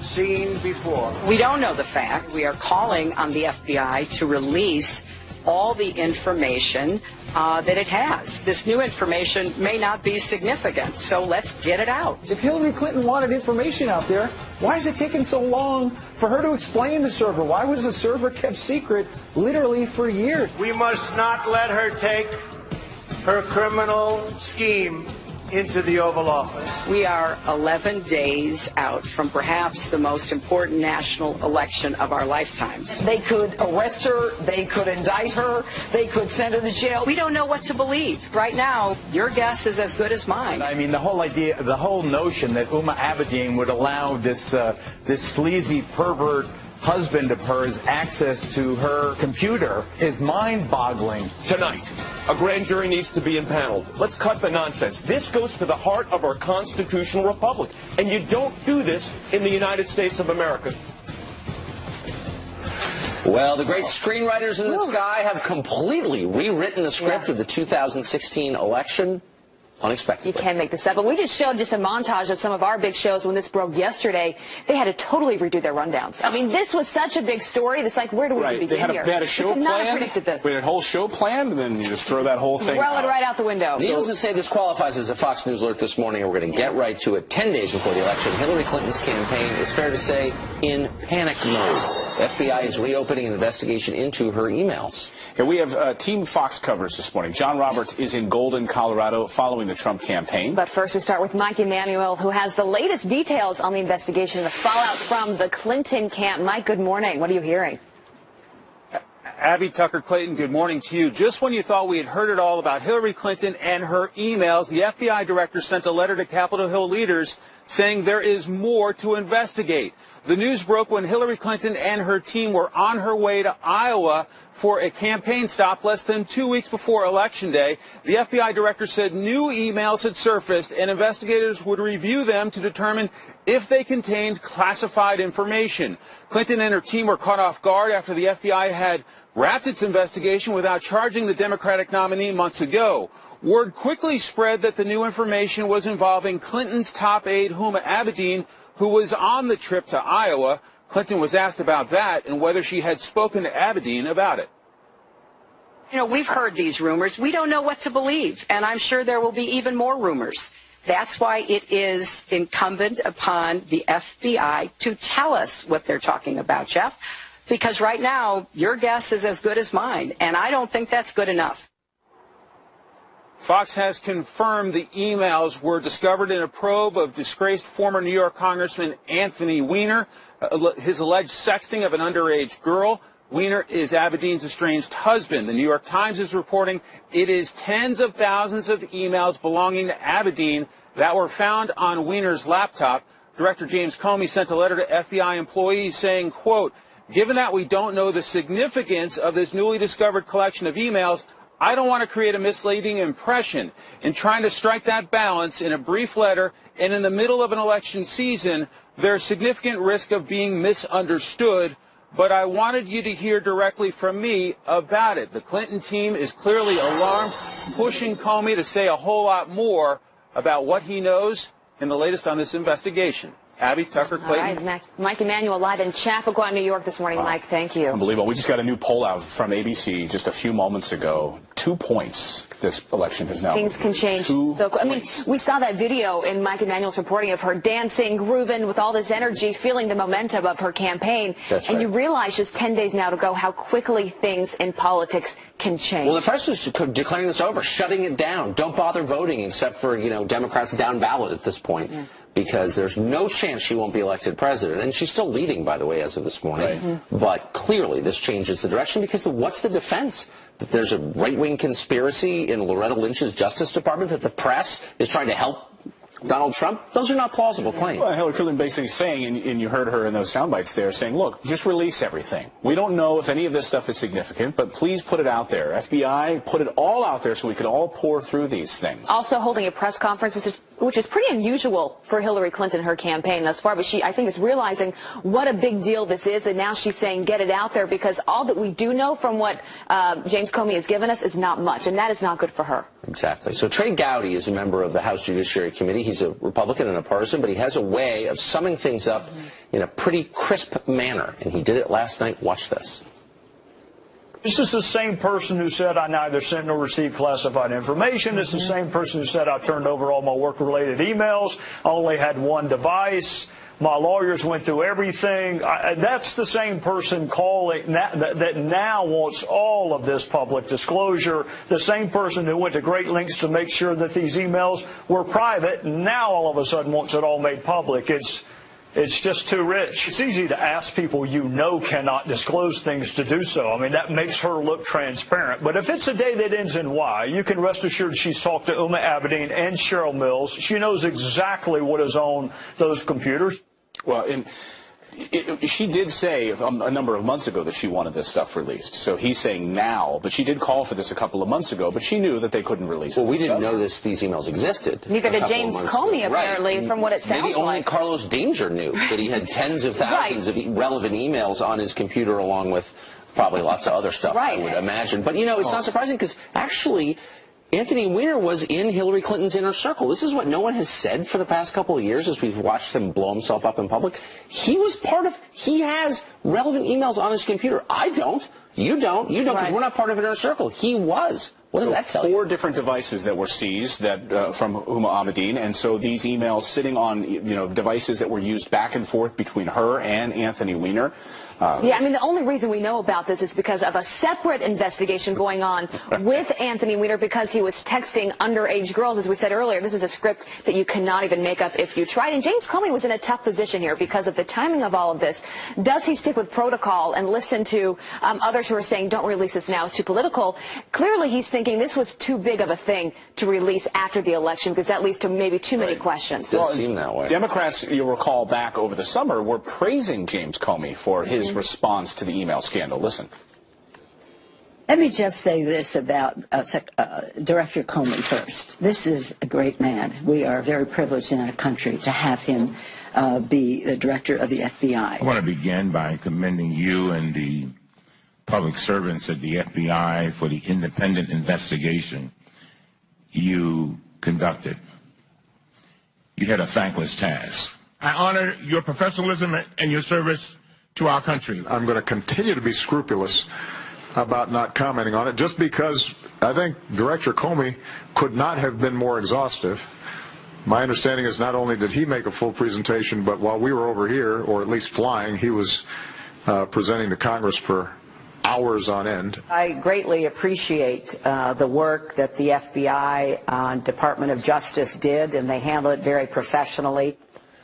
seen before. We don't know the fact. We are calling on the FBI to release all the information that it has. This new information may not be significant, so let's get it out. If Hillary Clinton wanted information out there, why is it taking so long for her to explain the server? Why was the server kept secret literally for years? We must not let her take her criminal scheme into the Oval Office. We are 11 days out from perhaps the most important national election of our lifetimes. They could arrest her, they could indict her, they could send her to jail. We don't know what to believe. Right now, your guess is as good as mine. I mean, the whole idea, the whole notion that Huma Abedin would allow this sleazy pervert husband of hers access to her computer is mind-boggling. Tonight, a grand jury needs to be impaneled. Let's cut the nonsense. This goes to the heart of our constitutional republic, and you don't do this in the United States of America. Well, the great screenwriters in the sky have completely rewritten the script of the 2016 election. Unexpectedly. You can't make this up. But we just showed just a montage of some of our big shows when this broke yesterday. They had to totally redo their rundowns. I mean, this was such a big story. It's like, where do we begin here? They had a show we could not have planned. predicted this. We had a whole show planned, and then you just throw that whole thing Throw it right out the window. Needless to say, this qualifies as a Fox News alert this morning, and we're going to get right to it. 10 days before the election, Hillary Clinton's campaign, it's fair to say, in panic mode. The FBI is reopening an investigation into her emails. Here we have Team Fox coverage this morning. John Roberts is in Golden, Colorado, following the Trump campaign. But first, we start with Mike Emanuel, who has the latest details on the investigation and the fallout from the Clinton camp. Mike, good morning. What are you hearing? Abby, Tucker, Clayton, good morning to you. Just when you thought we had heard it all about Hillary Clinton and her emails, the FBI director sent a letter to Capitol Hill leaders saying there is more to investigate. The news broke when Hillary Clinton and her team were on her way to Iowa for a campaign stop less than 2 weeks before Election Day. The FBI director said new emails had surfaced and investigators would review them to determine if they contained classified information. Clinton and her team were caught off guard after the FBI had wrapped its investigation without charging the Democratic nominee months ago. Word quickly spread that the new information was involving Clinton's top aide, Huma Abedin, who was on the trip to Iowa. Clinton was asked about that and whether she had spoken to Abedin about it. You know, we've heard these rumors. We don't know what to believe, and I'm sure there will be even more rumors. That's why it is incumbent upon the FBI to tell us what they're talking about, Jeff, because right now your guess is as good as mine, and I don't think that's good enough. Fox has confirmed the emails were discovered in a probe of disgraced former New York Congressman Anthony Weiner, his alleged sexting of an underage girl. Weiner is Abedin's estranged husband. The New York Times is reporting it is tens of thousands of emails belonging to Abedin that were found on Weiner's laptop. Director James Comey sent a letter to FBI employees saying, quote, given that we don't know the significance of this newly discovered collection of emails, I don't want to create a misleading impression. In trying to strike that balance in a brief letter and in the middle of an election season, there's significant risk of being misunderstood, but I wanted you to hear directly from me about it. The Clinton team is clearly alarmed, pushing Comey to say a whole lot more about what he knows in the latest on this investigation. Abby, Tucker, Clayton. All right, Mike Emanuel live in Chappaqua, New York this morning. Mike, thank you. Unbelievable. We just got a new poll out from ABC just a few moments ago. 2 points this election has now. Things can change. I mean, we saw that video in Mike Emanuel's reporting of her dancing, grooving with all this energy, feeling the momentum of her campaign. That's and right. you realize just 10 days now to go how quickly things in politics can change. Well, the press was declaring this over, shutting it down. Don't bother voting except for, Democrats down ballot at this point. Yeah. Because there's no chance she won't be elected president. And she's still leading, by the way, as of this morning. Right. Mm-hmm. But clearly this changes the direction because what's the defense? That there's a right-wing conspiracy in Loretta Lynch's Justice Department, that the press is trying to help Donald Trump, those are not plausible claims. Well, Hillary Clinton basically saying, and you heard her in those sound bites there, saying, look, just release everything. We don't know if any of this stuff is significant, but please put it out there. FBI, put it all out there so we can all pour through these things. Also holding a press conference, which is pretty unusual for Hillary Clinton, her campaign thus far, but she, I think, is realizing what a big deal this is, and now she's saying get it out there, because all that we do know from what James Comey has given us is not much, and that is not good for her. Exactly. So Trey Gowdy is a member of the House Judiciary Committee. He's a Republican and a partisan, but he has a way of summing things up in a pretty crisp manner, and he did it last night. Watch this. This is the same person who said I neither sent nor received classified information. This is the same person who said I turned over all my work-related emails. I only had one device. My lawyers went through everything. That's the same person calling that now wants all of this public disclosure. The same person who went to great lengths to make sure that these emails were private now all of a sudden wants it all made public. It's just too rich. It's easy to ask people you know cannot disclose things to do so. I mean, that makes her look transparent. But if it's a day that ends in Y, you can rest assured she's talked to Uma Abedin and Cheryl Mills. She knows exactly what is on those computers. Well, she did say a number of months ago that she wanted this stuff released. So he's saying now, but she did call for this a couple of months ago, but she knew that they couldn't release it. Well, we didn't know these emails existed. Neither did James Comey, apparently, right. from what it sounds like. Maybe only Carlos Danger knew that he had tens of thousands of relevant emails on his computer, along with probably lots of other stuff, I would imagine. But, you know, it's not surprising, because actually Anthony Weiner was in Hillary Clinton's inner circle. This is what no one has said for the past couple of years as we've watched him blow himself up in public. He has relevant emails on his computer. I don't. You don't, because we're not part of an inner circle. He was. What does that tell you? 4 different devices that were seized from Uma Abedin, and so these emails sitting on devices that were used back and forth between her and Anthony Weiner. Yeah, I mean, the only reason we know about this is because of a separate investigation going on with Anthony Weiner, because he was texting underage girls. As we said earlier, this is a script that you cannot even make up if you tried. And James Comey was in a tough position here because of the timing of all of this. Does he stick with protocol and listen to others who are saying, don't release this now, it's too political? Clearly, he's thinking this was too big of a thing to release after the election, because that leads to maybe too many questions. It does seem that way. Democrats, you'll recall back over the summer, were praising James Comey for his response to the email scandal. Listen. Let me just say this about Director Comey first. This is a great man. We are very privileged in our country to have him be the director of the FBI. I want to begin by commending you and the public servants at the FBI for the independent investigation you conducted. You had a thankless task. I honor your professionalism and your service to our country. I'm going to continue to be scrupulous about not commenting on it, just because I think Director Comey could not have been more exhaustive. My understanding is not only did he make a full presentation, but while we were over here, or at least flying, he was presenting to Congress for hours on end. I greatly appreciate the work that the FBI and Department of Justice did, and they handled it very professionally.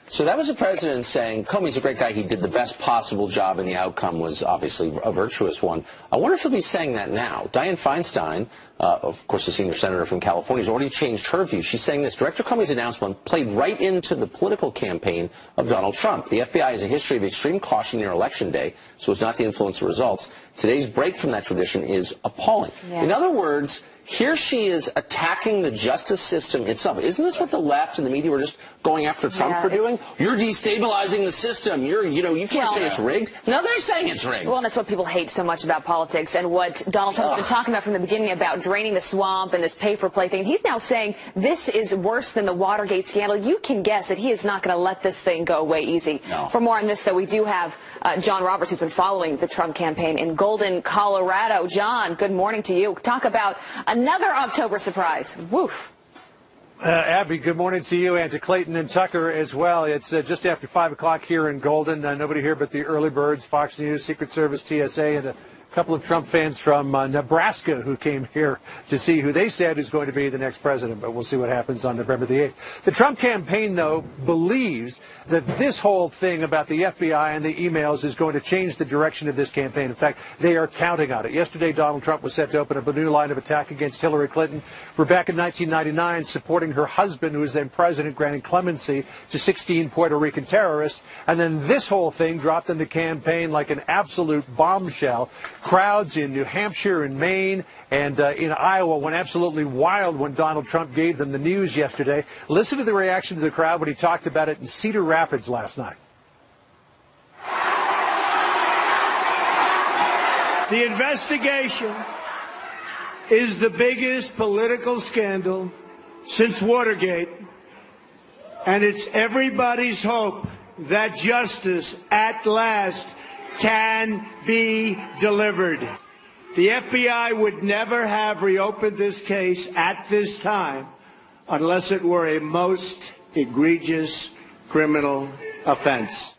So that was the president saying, Comey's a great guy, he did the best possible job, and the outcome was obviously a virtuous one. I wonder if he'll be saying that now. Dianne Feinstein, of course the senior senator from California, has already changed her view. She's saying this: Director Comey's announcement played right into the political campaign of Donald Trump. The FBI has a history of extreme caution near Election Day, so as not to influence the results. Today's break from that tradition is appalling. Yeah. In other words, here she is attacking the justice system itself. Isn't this what the left and the media were just going after Trump for doing? You're destabilizing the system. You can't say it's rigged. Now they're saying it's rigged. Well, and that's what people hate so much about politics, and what Donald Trump has been talking about from the beginning about draining the swamp and this pay-for-play thing. He's now saying this is worse than the Watergate scandal. You can guess that he is not going to let this thing go away easy. No. For more on this, though, we do have John Roberts, who's been following the Trump campaign in Golden, Colorado. John, good morning to you. Talk about another October surprise. Woof. Abby, good morning to you and to Clayton and Tucker as well. It's just after 5 o'clock here in Golden. Nobody here but the early birds, Fox News, Secret Service, TSA, and a A couple of Trump fans from Nebraska who came here to see who they said is going to be the next president, but we'll see what happens on November the 8th. The Trump campaign, though, believes that this whole thing about the FBI and the emails is going to change the direction of this campaign. In fact, they are counting on it. Yesterday, Donald Trump was set to open up a new line of attack against Hillary Clinton for back in 1999 supporting her husband, who was then president, granting clemency to 16 Puerto Rican terrorists. And then this whole thing dropped in the campaign like an absolute bombshell. Crowds in New Hampshire and Maine and in Iowa went absolutely wild when Donald Trump gave them the news yesterday. Listen to the reaction to the crowd when he talked about it in Cedar Rapids last night. The investigation is the biggest political scandal since Watergate, and it's everybody's hope that justice at last can be delivered. The FBI would never have reopened this case at this time unless it were a most egregious criminal offense.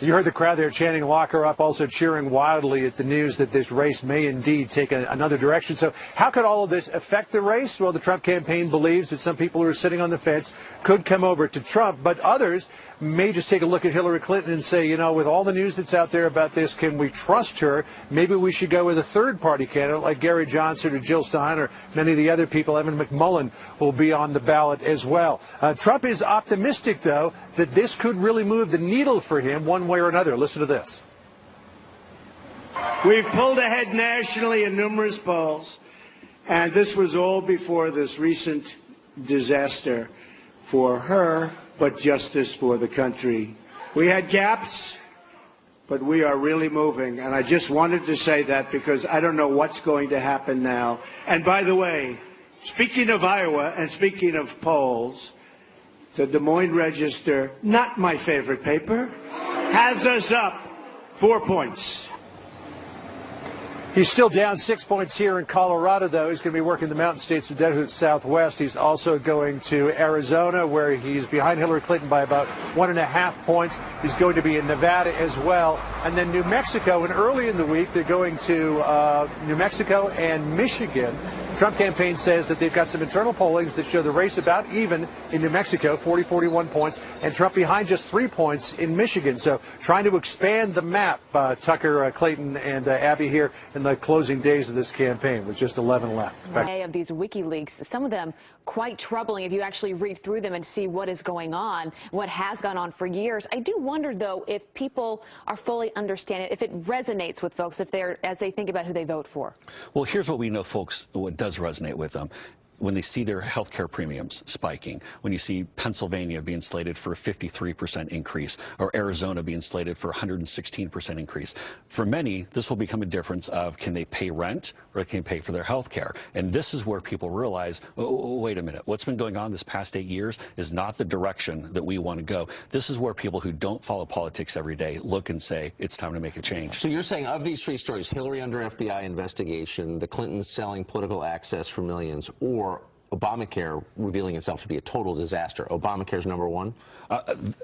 You heard the crowd there chanting "lock her up," also cheering wildly at the news that this race may indeed take another direction. So how could all of this affect the race? Well, the Trump campaign believes that some people who are sitting on the fence could come over to Trump, but others may just take a look at Hillary Clinton and say, you know, with all the news that's out there about this, can we trust her? Maybe we should go with a third-party candidate like Gary Johnson or Jill Stein or many of the other people. Evan McMullin will be on the ballot as well. Trump is optimistic, though, that this could really move the needle for him one way or another. Listen to this. We've pulled ahead nationally in numerous polls, and this was all before this recent disaster for her, but justice for the country. We had gaps, but we are really moving, and I just wanted to say that because I don't know what's going to happen now. And by the way, speaking of Iowa and speaking of polls, the Des Moines Register, not my favorite paper, has us up 4 points. He's still down 6 points here in Colorado, though. He's going to be working the mountain states of desert Southwest. He's also going to Arizona, where he's behind Hillary Clinton by about 1.5 points. He's going to be in Nevada as well. And then New Mexico, and early in the week, they're going to New Mexico and Michigan. The Trump campaign says that they've got some internal pollings that show the race about even in New Mexico, 41 points, and Trump behind just 3 points in Michigan. So trying to expand the map, Tucker, Clayton, and Abby here in the closing days of this campaign with just 11 left. Of these WikiLeaks, some of them quite troubling if you actually read through them and see what is going on, what has gone on for years. I do wonder, though, if people are fully understanding, if it resonates with folks, if they're, as they think about who they vote for. Well, here's what we know, folks, what does resonate with them. When they see their health care premiums spiking, when you see Pennsylvania being slated for a 53% increase, or Arizona being slated for a 116% increase, for many, this will become a difference of can they pay rent or can they pay for their health care? And this is where people realize, oh, wait a minute, what's been going on this past 8 years is not the direction that we want to go. This is where people who don't follow politics every day look and say, it's time to make a change. So you're saying of these three stories, Hillary under FBI investigation, the Clintons selling political access for millions, or Obamacare revealing itself to be a total disaster. Obamacare's number one?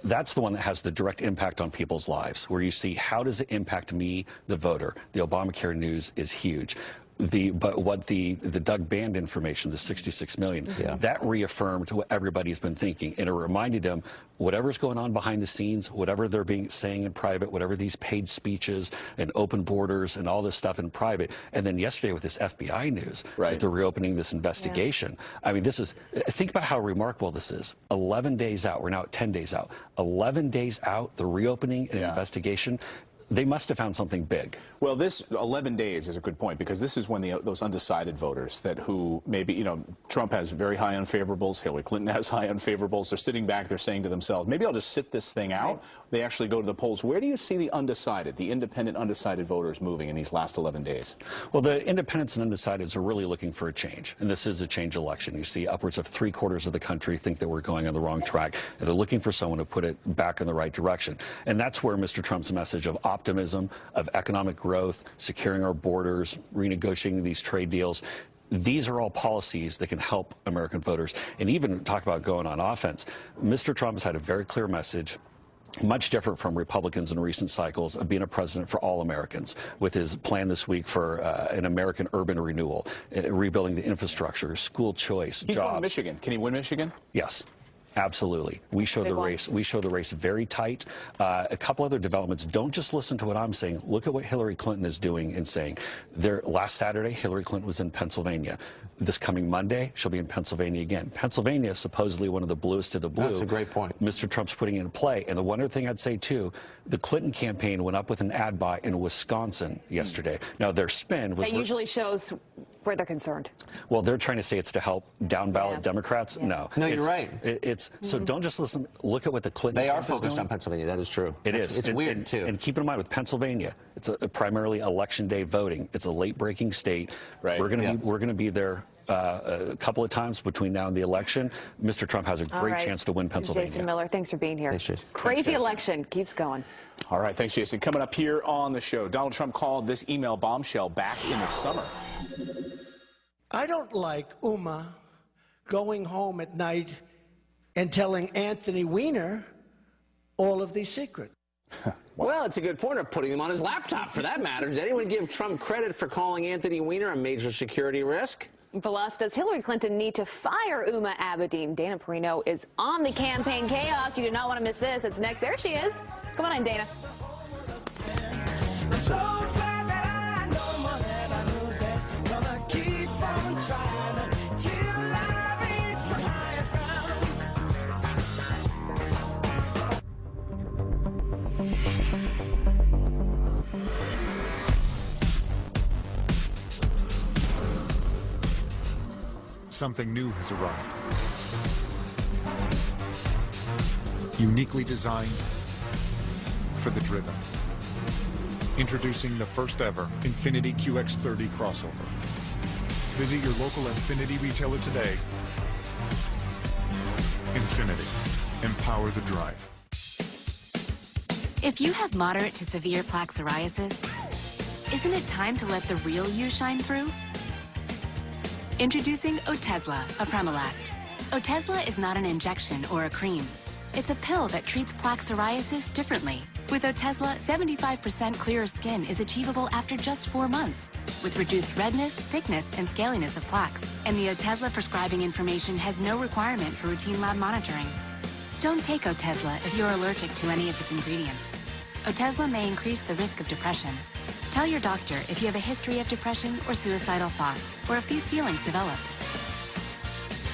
That's the one that has the direct impact on people's lives, where you see how does it impact me, the voter. The Obamacare news is huge. But what the Doug Band information, the 66 million, that reaffirmed what everybody's been thinking, and it reminded them whatever's going on behind the scenes, whatever they're saying in private, whatever these paid speeches and open borders and all this stuff in private, and then yesterday with this FBI news that they're reopening this investigation. I mean, think about how remarkable this is. 11 days out, we're now at 10 days out. 11 days out, the reopening and investigation. They must have found something big. Well, this 11 days is a good point, because this is when those undecided voters who maybe, you know, Trump has very high unfavorables, Hillary Clinton has high unfavorables. They're sitting back, they're saying to themselves, maybe I'll just sit this thing out. They actually go to the polls. Where do you see the undecided, the independent undecided voters moving in these last 11 days? Well, the independents and undecideds are really looking for a change, and this is a change election. You see upwards of 3/4 of the country think that we're going on the wrong track, and they're looking for someone to put it back in the right direction. And that's where Mr. Trump's message of optimism, of economic growth, securing our borders, renegotiating these trade deals, these are all policies that can help American voters. And even talk about going on offense. Mr. Trump has had a very clear message. much different from Republicans in recent cycles of being a president for all Americans, with his plan this week for an American urban renewal, rebuilding the infrastructure, school choice, He's jobs. going to Michigan. Can he win Michigan? Yes. Absolutely. We show the race. We show the race very tight. A couple other developments. Don't just listen to what I'm saying. Look at what Hillary Clinton is doing and saying. Last Saturday, Hillary Clinton was in Pennsylvania. This coming Monday, she'll be in Pennsylvania again. Pennsylvania is supposedly one of the bluest of the blue. That's a great point. Mr. Trump's putting it in play. And the one other thing I'd say, too, the Clinton campaign went up with an ad buy in Wisconsin yesterday. Now, their spin was... That usually shows where they're concerned. Well, they're trying to say it's to help down-ballot Democrats. No. No, you're right. So don't just listen. Look at what the Clinton They are campaign is focused doing. on Pennsylvania. That is true. It is. It's weird, too. And keep in mind, with Pennsylvania, it's a primarily election day voting. It's a late-breaking state. Right. We're going to be there a couple of times between now and the election. Mr. Trump has a great chance to win Pennsylvania. Jason Miller, thanks for being here. Thanks, Jason. Crazy election keeps going. All right, thanks, Jason. Coming up here on the show, Donald Trump called this email bombshell back in the summer. I don't like Uma going home at night and telling Anthony Weiner all of these secrets. Well, it's a good point of putting them on his laptop, for that matter. Did anyone give Trump credit for calling Anthony Weiner a major security risk? Plus, does Hillary Clinton need to fire Uma Abedin? Dana Perino is on the campaign chaos. You do not want to miss this. It's next. There she is. Come on in, Dana. Something new has arrived. Uniquely designed for the driven. Introducing the first ever Infiniti QX30 crossover. Visit your local Infiniti retailer today. Infiniti. Empower the drive. If you have moderate to severe plaque psoriasis, isn't it time to let the real you shine through? Introducing Otezla, Apremilast. Otezla is not an injection or a cream. It's a pill that treats plaque psoriasis differently. With Otezla, 75% clearer skin is achievable after just 4 months, with reduced redness, thickness, and scaliness of plaques. And the Otezla prescribing information has no requirement for routine lab monitoring. Don't take Otezla if you're allergic to any of its ingredients. Otezla may increase the risk of depression. Tell your doctor if you have a history of depression or suicidal thoughts, or if these feelings develop.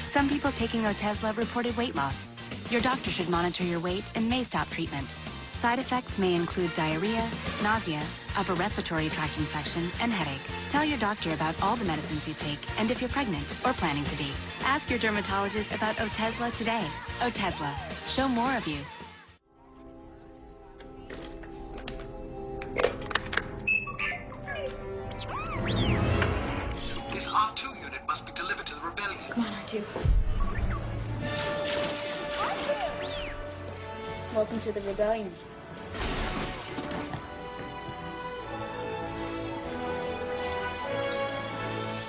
Some people taking Otezla reported weight loss. Your doctor should monitor your weight and may stop treatment. Side effects may include diarrhea, nausea, upper respiratory tract infection, and headache. Tell your doctor about all the medicines you take and if you're pregnant or planning to be. Ask your dermatologist about Otezla today. Otezla. Show more of you. This R2 unit must be delivered to the rebellion. Come on, R2. Welcome to the rebellion.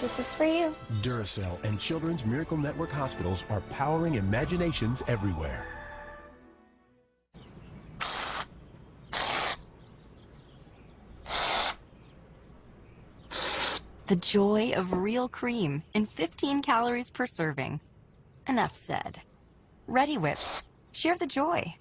This is for you. Duracell and Children's Miracle Network hospitals are powering imaginations everywhere. The joy of real cream in 15 calories per serving. Enough said. Ready Whip. Share the joy.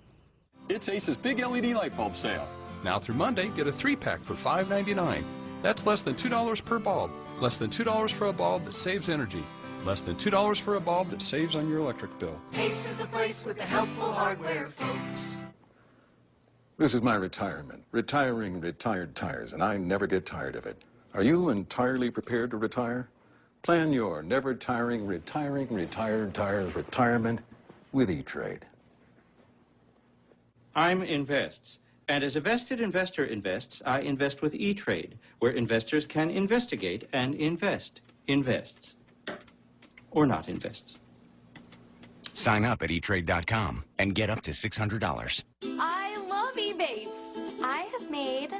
It's Ace's big LED light bulb sale. Now through Monday, get a 3-pack for $5.99. That's less than $2 per bulb. Less than $2 for a bulb that saves energy. Less than $2 for a bulb that saves on your electric bill. Ace is a place with the helpful hardware, folks. This is my retirement. Retiring retired tires, and I never get tired of it. Are you entirely prepared to retire? Plan your never-tiring, retired tires retirement with E-Trade. I'm Invests, and as a vested investor invests, I invest with E-Trade, where investors can investigate and invest. Invests. Or not invests. Sign up at eTrade.com and get up to $600. I love Ebates. I have made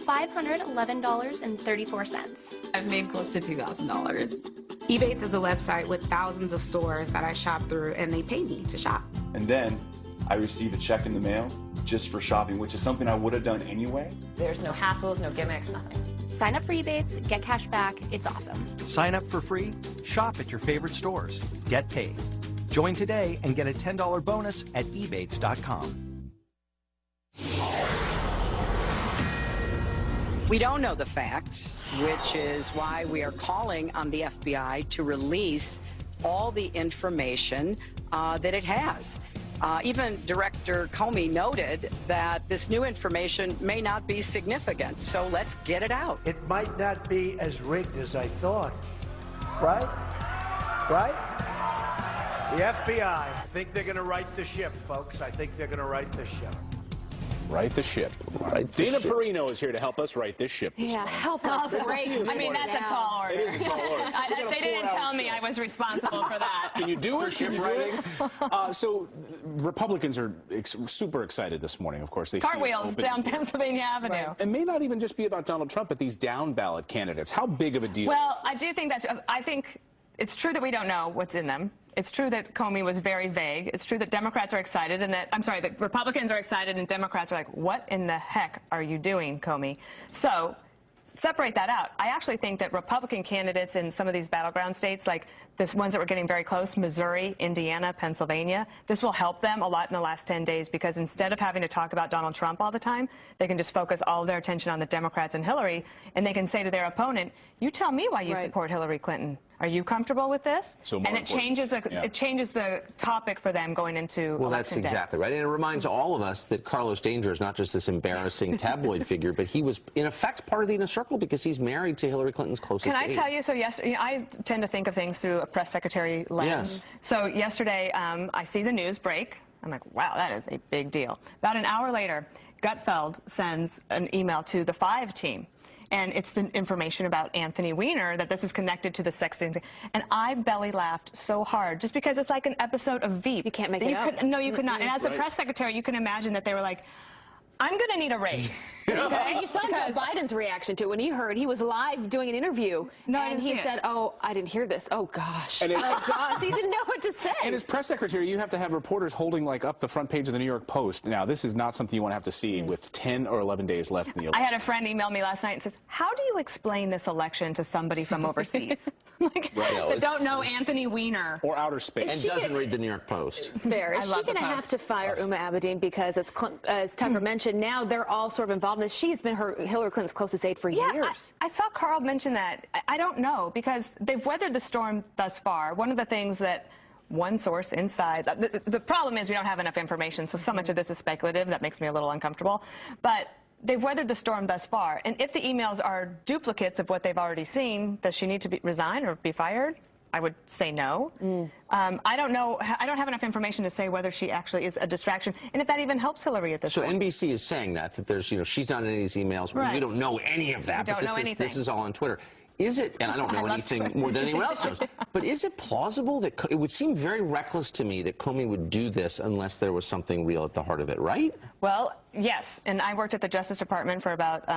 $511.34. I've made close to $2,000. Ebates is a website with thousands of stores that I shop through, and they pay me to shop. And then I receive a check in the mail just for shopping, which is something I would have done anyway. There's no hassles, no gimmicks, nothing. Sign up for Ebates, get cash back. It's awesome. Sign up for free, shop at your favorite stores, get paid. Join today and get a $10 bonus at ebates.com. We don't know the facts, which is why we are calling on the FBI to release all the information that it has. Even Director Comey noted that this new information may not be significant, so let's get it out. It might not be as rigged as I thought. Right? Right? The FBI, I think they're going to right the ship, folks. I think they're going to right the ship. Right the ship. Dana Perino is here to help us right this ship this morning. Help us. I mean, that's a tall order. It is a tall order. They didn't tell me I was responsible for that. Can you do it? Can you do it? So Republicans are super excited this morning, of course. They Cartwheels down Pennsylvania Avenue. Right. It may not even just be about Donald Trump, but these down ballot candidates. How big of a deal Well, is this? I do think I think it's true that we don't know what's in them. It's true that Comey was very vague. It's true that Democrats are excited and that, that Republicans are excited and Democrats are like, what in the heck are you doing, Comey? So separate that out. I actually think that Republican candidates in some of these battleground states, like the ones that were getting very close, Missouri, Indiana, Pennsylvania, this will help them a lot in the last 10 days because instead of having to talk about Donald Trump all the time, they can just focus all of their attention on the Democrats and Hillary, and they can say to their opponent, you tell me why you support Hillary Clinton. Are you comfortable with this? So and it changes the topic for them going into Well, that's exactly right. And it reminds all of us that Carlos Danger is not just this embarrassing tabloid figure, but he was, in effect, part of the inner circle because he's married to Hillary Clinton's closest aide. Can I tell you, so yesterday, I tend to think of things through a press secretary lens. Yes. So yesterday, I see the news break. I'm like, wow, that is a big deal. About an hour later, Gutfeld sends an email to the 5 team. And it's the information about Anthony Weiner, that this is connected to the sexting. And I belly laughed so hard, just because it's like an episode of Veep. You can't make it up. No, you could not. And as a press secretary, you can imagine that they were like, I'm going to need a raise. Okay? And you saw Joe Biden's reaction to it when he heard. He was live doing an interview. No, and he said, oh, I didn't hear this. Oh, gosh. And oh, gosh. He didn't know what to say. And as press secretary, you have to have reporters holding up the front page of the New York Post. Now, this is not something you want to have to see with 10 or 11 days left in the election. I had a friend email me last night and says, how do you explain this election to somebody from overseas? That don't know Anthony Weiner. Or outer space. And doesn't read the New York Post. Fair. Is she going to have to fire Uma Abedin because, as Tucker mentioned, now they're all sort of involved in this? She's been Hillary Clinton's closest aide for years. I saw Carl mention that. I don't know, because they've weathered the storm thus far. One of the things that one source inside, the problem is we don't have enough information, so much of this is speculative. That makes me a little uncomfortable. But they've weathered the storm thus far. And if the emails are duplicates of what they've already seen, does she need to resign or be fired? I would say no. I don't know. I don't have enough information to say whether she actually is a distraction, and if that even helps Hillary at this point. So NBC is saying that there's, she's not in any of these emails. Right. We don't know any of that. We don't know anything. This is all on Twitter. Is it, and I don't know anything more than anyone else knows, but is it plausible that, it would seem very reckless to me that Comey would do this unless there was something real at the heart of it, right? Well, yes, and I worked at the Justice Department for about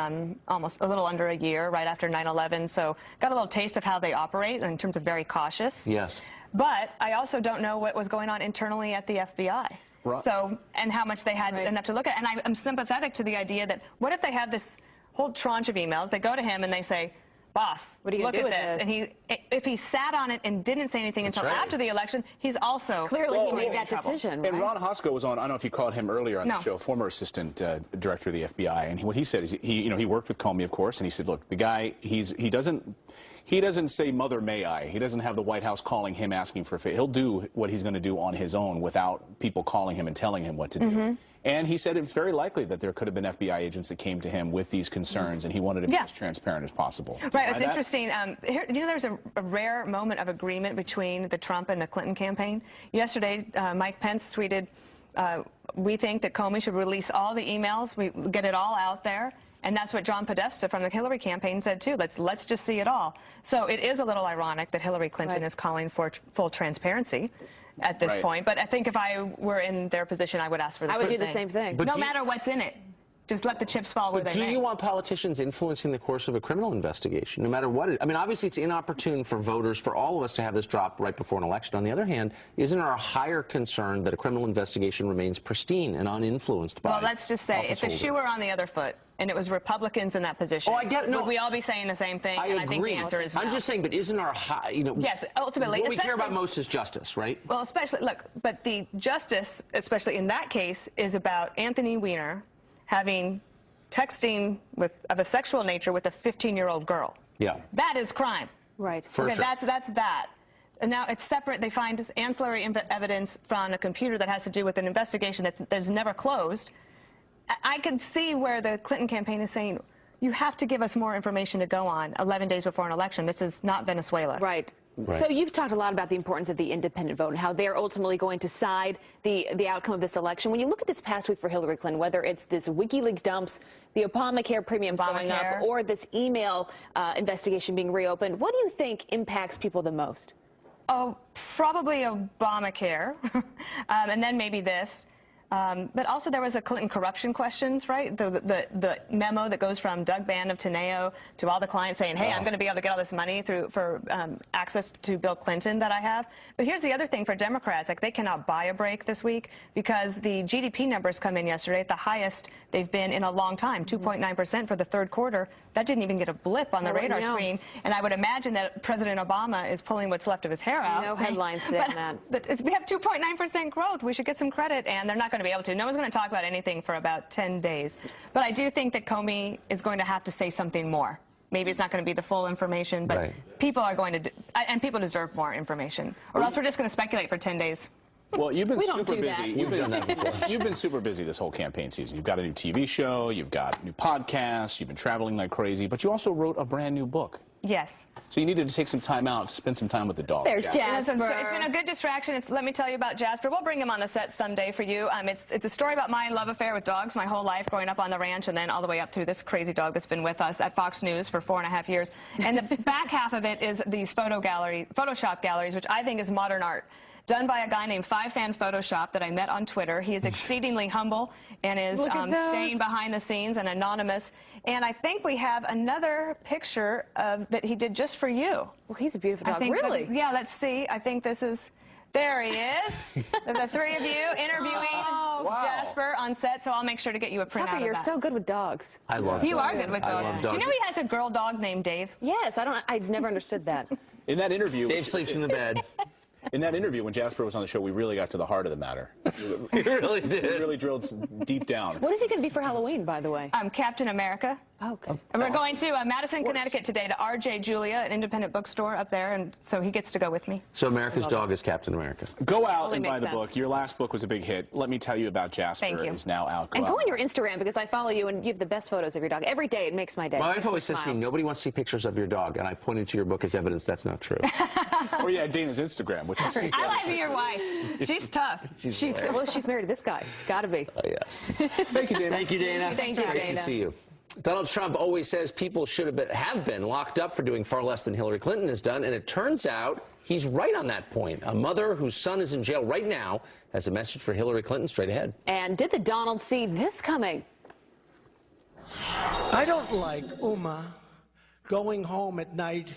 almost a little under a year right after 9/11, so got a little taste of how they operate in terms of very cautious. Yes. But I also don't know what was going on internally at the FBI. Right. So, and how much they had enough to look at. And I'm sympathetic to the idea that what if they have this whole tranche of emails, they go to him and they say, boss, what are you look gonna at do with this. And if he sat on it and didn't say anything until after the election, he's also clearly he made that decision. And Ron Hosko was on. I don't know if you caught him earlier on the show, former assistant director of the FBI, and what he said is he worked with Comey, of course, and he said, look, the guy he doesn't say mother may I. He doesn't have the White House calling him asking for a favor. He'll do what he's going to do on his own without people calling him and telling him what to do. And he said it's very likely that there could have been FBI agents that came to him with these concerns, and he wanted to be as transparent as possible. Right. It's interesting. There's a rare moment of agreement between the Trump and the Clinton campaign. Yesterday, Mike Pence tweeted, we think that Comey should release all the emails. We get it all out there. And that's what John Podesta from the Hillary campaign said, too. Let's just see it all. So it is a little ironic that Hillary Clinton is calling for full transparency at this point. But I think if I were in their position, I would ask for the same thing. I would do the same thing. No matter what's in it. just let the chips fall where But they may. do you want politicians influencing the course of a criminal investigation, no matter what? I mean, obviously, it's inopportune for voters, for all of us to have this drop right before an election. On the other hand, isn't our higher concern that a criminal investigation remains pristine and uninfluenced by? Well, let's just say, if the shoe were on the other foot, and it was Republicans in that position, I get it. No, would we all be saying the same thing? I and agree. I think the answer is no. I'm just saying, but isn't our yes, ultimately, what we care about most is justice, right? Well, especially, look, but the justice, especially in that case, is about Anthony Weiner having texting of a sexual nature with a 15-year-old girl. Yeah. That is crime. Right. For sure. That's that. And now it's separate. They find ancillary evidence from a computer that has to do with an investigation that's never closed. I could see where the Clinton campaign is saying, you have to give us more information to go on 11 days before an election. This is not Venezuela. Right. So you've talked a lot about the importance of the independent vote and how they're ultimately going to decide the outcome of this election. When you look at this past week for Hillary Clinton, whether it's this WikiLeaks dumps, the Obamacare premiums going up, or this email investigation being reopened, what do you think impacts people the most? Oh, probably Obamacare, and then maybe this. But also there was a Clinton corruption questions, right? The memo that goes from Doug Band of Teneo to all the clients saying, hey, I'm going to be able to get all this money for access to Bill Clinton that I have. But here's the other thing for Democrats, like they cannot buy a break this week because the GDP numbers come in yesterday at the highest they've been in a long time, 2.9% for the third quarter. That didn't even get a blip on the radar screen. And I would imagine that President Obama is pulling what's left of his hair out. No headlines today on that. But we have 2.9% growth. We should get some credit, and they're not going to be able to. No one's going to talk about anything for about 10 days. But I do think that Comey is going to have to say something more. Maybe it's not going to be the full information, but people are going to, and people deserve more information, or else we're just going to speculate for 10 days. Well, you've been We super don't do busy. that. You've been, done that before. You've been super busy this whole campaign season. You've got a new TV show, you've got new podcasts, you've been traveling like crazy, but you also wrote a brand new book. Yes. So you needed to take some time out to spend some time with the dog. There's Jasper. It's been a good distraction. Let me tell you about Jasper. We'll bring him on the set someday for you. It's a story about my love affair with dogs my whole life, growing up on the ranch and then all the way up through this crazy dog that's been with us at Fox News for 4.5 years. And the back half of it is these Photoshop galleries, which I think is modern art, done by a guy named 5Fan Photoshop that I met on Twitter. He is exceedingly humble and is staying behind the scenes and anonymous. And I think we have another picture that he did just for you. Well, he's a beautiful dog. Really? Yeah, let's see. I think this is... There he is. The three of you interviewing Jasper on set, so I'll make sure to get you a print out of that. You're so good with dogs. I love dogs. You are good with dogs. I love dogs. Do you know he has a girl dog named Dave? Yes, I've never understood that. In that interview... Dave sleeps in the bed. In that interview, when Jasper was on the show, we really got to the heart of the matter. We really did. We really drilled deep down. What is he going to be for Halloween, by the way? Captain America. Oh, good. And we're going to Madison, Connecticut today to RJ Julia, an independent bookstore up there, and so he gets to go with me. So America's dog is Captain America. Go out and buy the book. Your last book was a big hit. Let me tell you about Jasper. Thank you. Is now out. And go on your Instagram because I follow you and you have the best photos of your dog. Every day it makes my day. My wife always says to me, nobody wants to see pictures of your dog, and I pointed to your book as evidence that's not true. Or yeah, Dana's Instagram, which is... I like your wife. She's tough. She's married to this guy. Gotta be. Oh, yes. Thank you, Dana. Thank you, Dana. Thank you, Great Dana. to see you. Donald Trump always says people should have been locked up for doing far less than Hillary Clinton has done, and it turns out he's right on that point. A mother whose son is in jail right now has a message for Hillary Clinton straight ahead. And did the Donald see this coming? I don't like Uma going home at night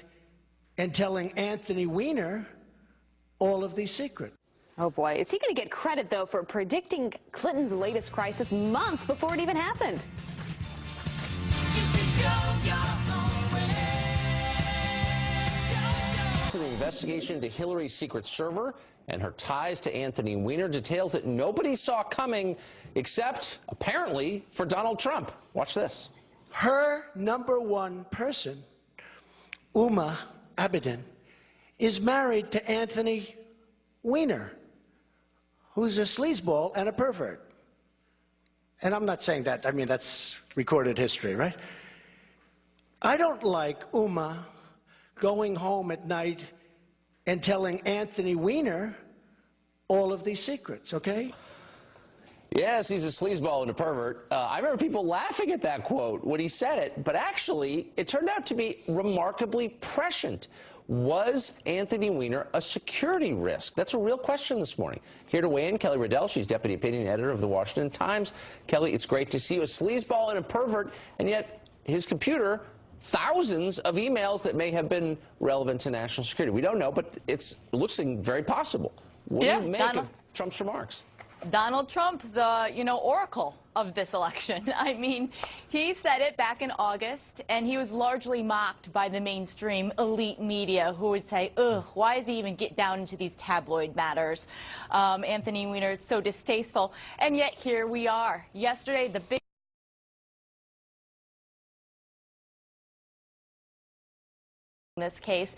and telling Anthony Weiner all of these secrets. Oh, boy. Is he going to get credit, though, for predicting Clinton's latest crisis months before it even happened? To the investigation into Hillary's secret server and her ties to Anthony Weiner, details that nobody saw coming except, apparently, for Donald Trump. Watch this. Her #1 person, Uma Abedin, is married to Anthony Weiner, who's a sleazeball and a pervert. And I'm not saying that. I mean, that's recorded history, right? I don't like Uma going home at night and telling Anthony Weiner all of these secrets, okay? Yes, he's a sleazeball and a pervert. I remember people laughing at that quote when he said it, but actually, it turned out to be remarkably prescient. Was Anthony Weiner a security risk? That's a real question this morning. Here to weigh in, Kelly Riddell. She's deputy opinion editor of the Washington Times. Kelly, it's great to see you. A sleazeball and a pervert, and yet his computer, thousands of emails that may have been relevant to national security. We don't know, but it looks very possible. What do you make of Trump's remarks? Donald Trump, the, oracle of this election. I mean, he said it back in August, and he was largely mocked by the mainstream elite media, who would say, ugh, why does he even get down into these tabloid matters? Anthony Weiner, it's so distasteful. And yet here we are. Yesterday, the big this case,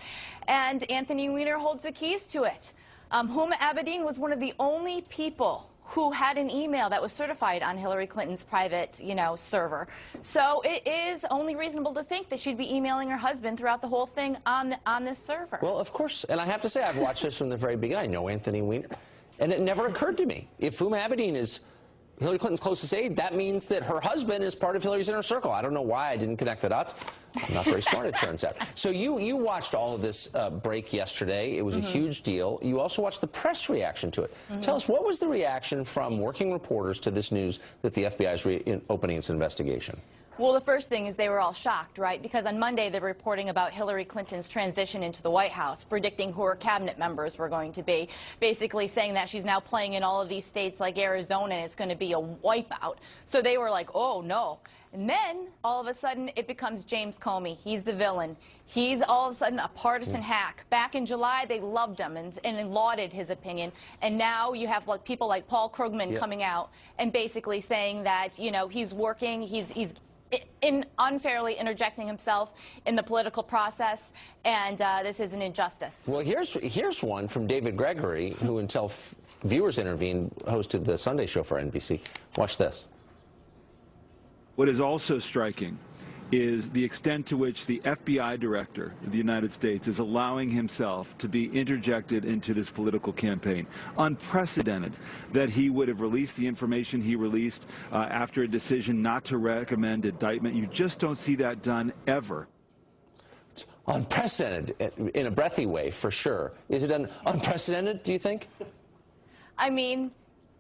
and Anthony Weiner holds the keys to it. Huma Abedin was one of the only people who had an email that was certified on Hillary Clinton's private, server. So it is only reasonable to think that she'd be emailing her husband throughout the whole thing on this server. Well, of course, and I have to say, I've watched this from the very beginning. I know Anthony Weiner, and it never occurred to me. If Huma Abedin is Hillary Clinton's closest aide, that means that her husband is part of Hillary's inner circle. I don't know why I didn't connect the dots. I'm not very smart, it turns out. So you watched all of this break yesterday. It was a huge deal. You also watched the press reaction to it. Tell us, what was the reaction from working reporters to this news that the FBI is opening its investigation? Well, the first thing is they were all shocked, right? Because on Monday, they're reporting about Hillary Clinton's transition into the White House, predicting who her cabinet members were going to be, basically saying that she's now playing in all of these states like Arizona, and it's going to be a wipeout. So they were like, oh, no. And then, all of a sudden, it becomes James Comey. He's the villain. He's all of a sudden a partisan hack. Back in July, they loved him and lauded his opinion. And now you have people like Paul Krugman coming out and basically saying that, he's working, he's unfairly interjecting himself in the political process, and this is an injustice. Well, here's one from David Gregory, who, until viewers intervened, hosted the Sunday show for NBC. Watch this. What is also striking is the extent to which the FBI director of the United States is allowing himself to be interjected into this political campaign. Unprecedented that he would have released the information he released after a decision not to recommend indictment. You just don't see that done ever. It's unprecedented in a breathy way, for sure. Is it unprecedented, do you think? I mean,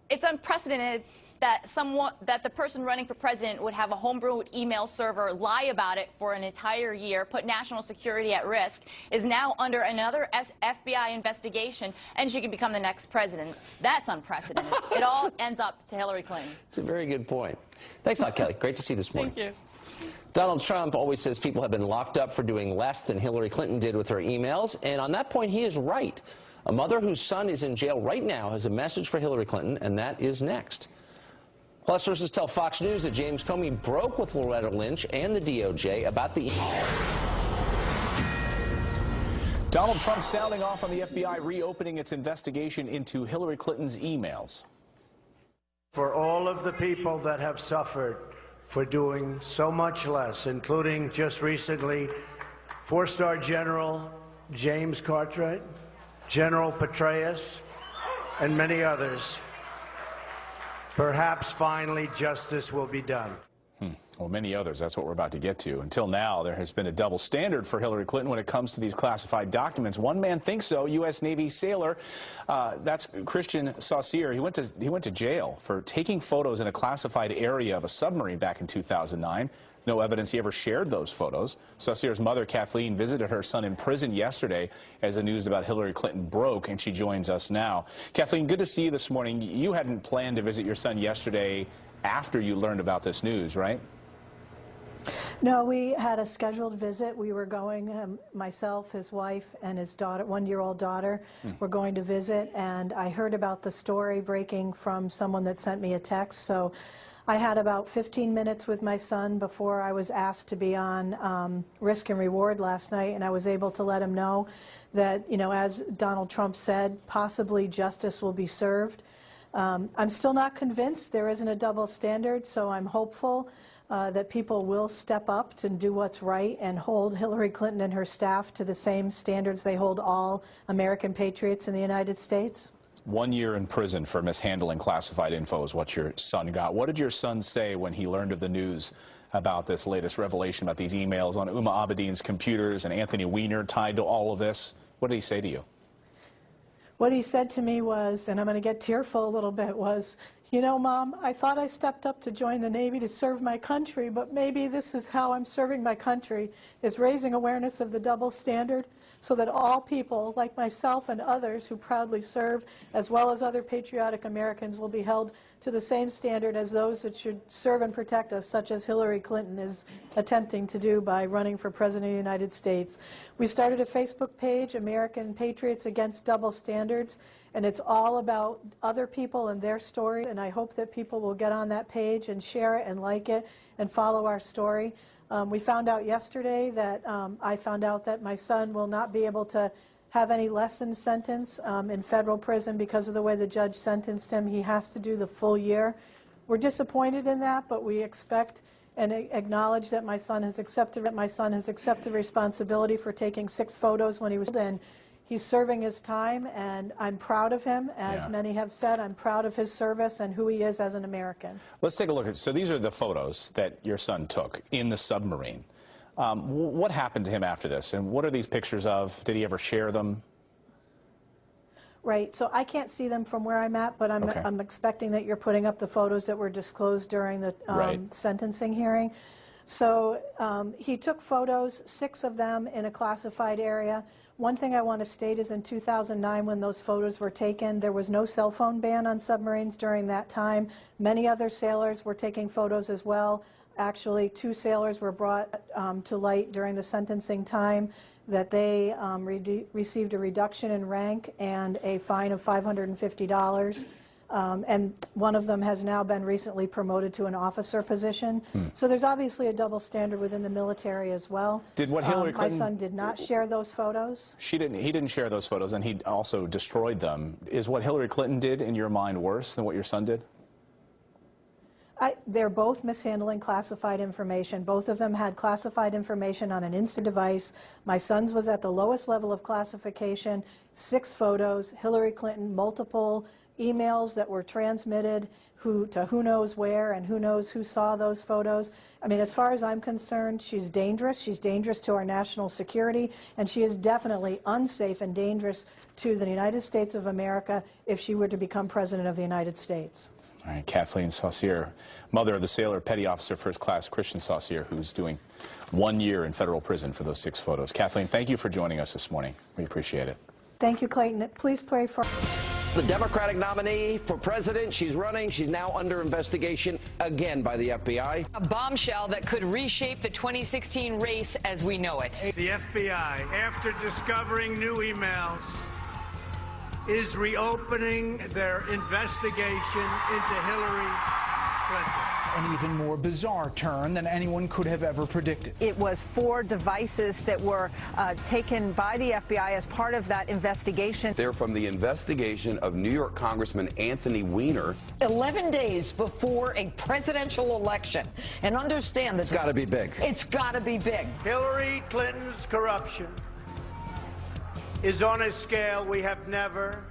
it's unprecedented that the person running for president would have a homebrewed email server, lie about it for an entire year, put national security at risk, is now under another FBI investigation, and she could become the next president. That's unprecedented. It all ends up to Hillary Clinton. It's a very good point. Thanks a lot, Kelly. Great to see you this morning. Thank you. Donald Trump always says people have been locked up for doing less than Hillary Clinton did with her emails, and on that point, he is right. A mother whose son is in jail right now has a message for Hillary Clinton, and that is next. Plus, sources tell Fox News that James Comey broke with Loretta Lynch and the DOJ about the Donald Trump sounding off on the FBI reopening its investigation into Hillary Clinton's emails. For all of the people that have suffered for doing so much less, including just recently 4-star General James Cartwright, General Petraeus, and many others, perhaps finally justice will be done. Well, many others. That's what we're about to get to. Until now, there has been a double standard for Hillary Clinton when it comes to these classified documents. One man thinks so. U.S. Navy sailor, that's Christian Saucier. He went to jail for taking photos in a classified area of a submarine back in 2009. No evidence he ever shared those photos. Saucier's mother, Kathleen, visited her son in prison yesterday as the news about Hillary Clinton broke, and she joins us now. Kathleen, good to see you this morning. You hadn't planned to visit your son yesterday after you learned about this news, right? No, we had a scheduled visit. We were going, myself, his wife, and his daughter, one-year-old daughter, were going to visit, and I heard about the story breaking from someone that sent me a text. So I had about 15 minutes with my son before I was asked to be on Risk and Reward last night, and I was able to let him know that, as Donald Trump said, possibly justice will be served. I'm still not convinced there isn't a double standard, so I'm hopeful that people will step up to do what's right and hold Hillary Clinton and her staff to the same standards they hold all American patriots in the United States. 1 year in prison for mishandling classified info is what your son got. What did your son say when he learned of the news about this latest revelation about these emails on Huma Abedin's computers and Anthony Weiner tied to all of this. What did he say to you? What he said to me was, and I'm going to get tearful a little bit, was, you know, Mom, I thought I stepped up to join the Navy to serve my country, but maybe this is how I'm serving my country, is raising awareness of the double standard so that all people like myself and others who proudly serve, as well as other patriotic Americans, will be held to the same standard as those that should serve and protect us, such as Hillary Clinton is attempting to do by running for President of the United States. We started a Facebook page, American Patriots Against Double Standards, and it's all about other people and their story, and I hope that people will get on that page and share it and like it and follow our story. We found out yesterday that I found out that my son will not be able to have any lessened sentence in federal prison because of the way the judge sentenced him. He has to do the full year. We're disappointed in that, but we expect and acknowledge that my son has accepted responsibility for taking 6 photos when he was in. He's serving his time, and I'm proud of him. As many have said, I'm proud of his service and who he is as an American. Let's take a look at, so these are the photos that your son took in the submarine. What happened to him after this, and what are these pictures of? Did he ever share them? Right, so I can't see them from where I'm at, but I'm expecting that you're putting up the photos that were disclosed during the sentencing hearing. So he took photos, 6 of them in a classified area. One thing I want to state is in 2009, when those photos were taken, there was no cell phone ban on submarines during that time. Many other sailors were taking photos as well. Actually, 2 sailors were brought to light during the sentencing time that they received a reduction in rank and a fine of $550. And one of them has now been recently promoted to an officer position. So there's obviously a double standard within the military as well. Did what Hillary Clinton... My son did not share those photos. He didn't share those photos, and he also destroyed them. Is what Hillary Clinton did, in your mind, worse than what your son did? They're both mishandling classified information. Both of them had classified information on an instant device. My son's was at the lowest level of classification, 6 photos, Hillary Clinton, multiple emails that were transmitted to who knows where and who knows who saw those photos. I mean, as far as I'm concerned, she's dangerous. She's dangerous to our national security, and she is definitely unsafe and dangerous to the United States of America if she were to become President of the United States. All right, Kathleen Saucier, mother of the sailor, Petty Officer First Class Christian Saucier, who's doing 1 year in federal prison for those 6 photos. Kathleen, thank you for joining us this morning. We appreciate it. Thank you, Clayton. Please pray for... The Democratic nominee for president, she's running. She's now under investigation again by the FBI. A bombshell that could reshape the 2016 race as we know it. The FBI, after discovering new emails, is reopening their investigation into Hillary Clinton. An even more bizarre turn than anyone could have ever predicted. It was 4 devices that were taken by the FBI as part of that investigation. They're from the investigation of New York Congressman Anthony Weiner. 11 days before a presidential election. And understand that... It's got to be big. It's got to be big. Hillary Clinton's corruption is on a scale we have never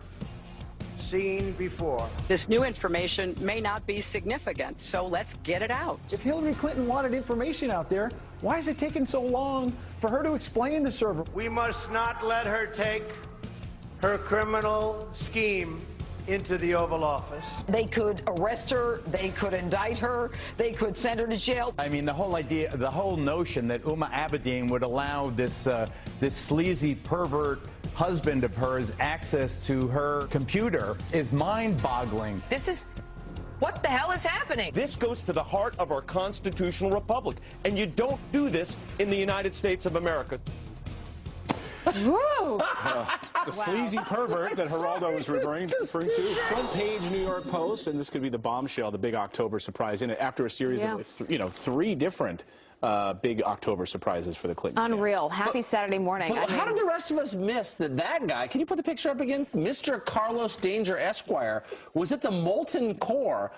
seen before. This new information may not be significant, so let's get it out. If Hillary Clinton wanted information out there, why is it taking so long for her to explain the server? We must not let her take her criminal scheme into the Oval Office. They could arrest her, they could indict her, they could send her to jail. I mean, the whole idea, the whole notion that Huma Abedin would allow this sleazy pervert husband of hers access to her computer is mind-boggling. This is... What the hell is happening? This goes to the heart of our constitutional republic, and you don't do this in the United States of America. Woo! The sleazy pervert that Geraldo was referring to. Front page New York Post, and this could be the bombshell, the big October surprise in it after a series of 3 different big October surprises for the Clinton. Unreal. Happy Saturday morning. But how did the rest of us miss that guy, can you put the picture up again? Mr. Carlos Danger Esquire was at the molten core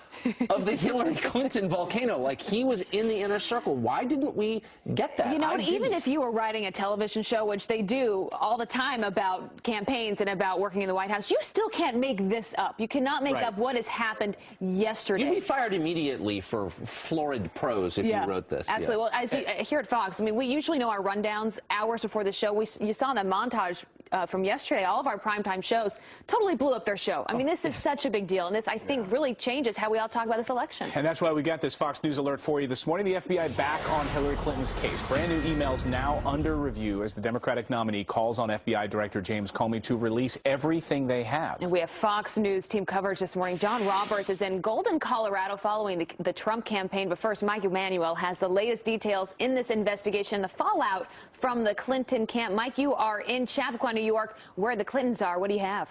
of the Hillary Clinton volcano. Like, he was in the inner circle. Why didn't we get that? You know, even if you were writing a television show, which they do all the time about campaigns and about working in the White House, you still can't make this up. You cannot make up what has happened yesterday. You'd be fired immediately for florid prose if you wrote this. Absolutely. Well, here at Fox, I mean, we usually know our rundowns hours before the show. You saw in the montage from yesterday, all of our primetime shows totally blew up their show. I mean, this is such a big deal, and this, I think, really changes how we all talk about this election. And that's why we got this Fox News alert for you this morning. The FBI back on Hillary Clinton's case. Brand new emails now under review as the Democratic nominee calls on FBI Director James Comey to release everything they have. And we have Fox News team coverage this morning. John Roberts is in Golden, Colorado following the Trump campaign. But first, Mike Emanuel has the latest details in this investigation, the fallout from the Clinton camp. Mike, you are in Chappaqua, New York, where the Clintons are. What do you have?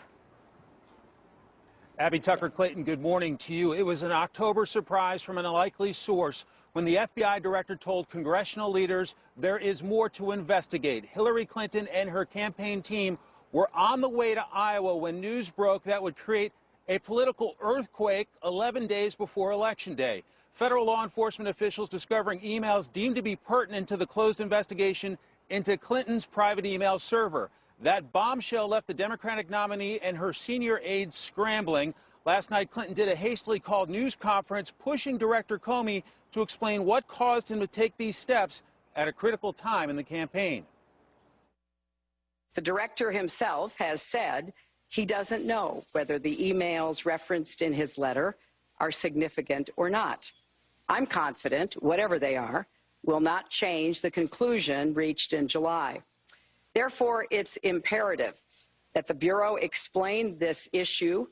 Abby Tucker Clayton, good morning to you. It was an October surprise from an unlikely source when the FBI director told congressional leaders there is more to investigate. Hillary Clinton and her campaign team were on the way to Iowa when news broke that would create a political earthquake 11 days before Election Day. Federal law enforcement officials discovering emails deemed to be pertinent to the closed investigation into Clinton's private email server. That bombshell left the Democratic nominee and her senior aides scrambling. Last night, Clinton did a hastily called news conference pushing Director Comey to explain what caused him to take these steps at a critical time in the campaign. The director himself has said he doesn't know whether the emails referenced in his letter are significant or not. I'm confident, whatever they are, will not change the conclusion reached in July. Therefore, it's imperative that the Bureau explain this issue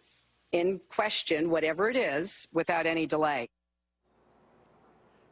in question, whatever it is, without any delay.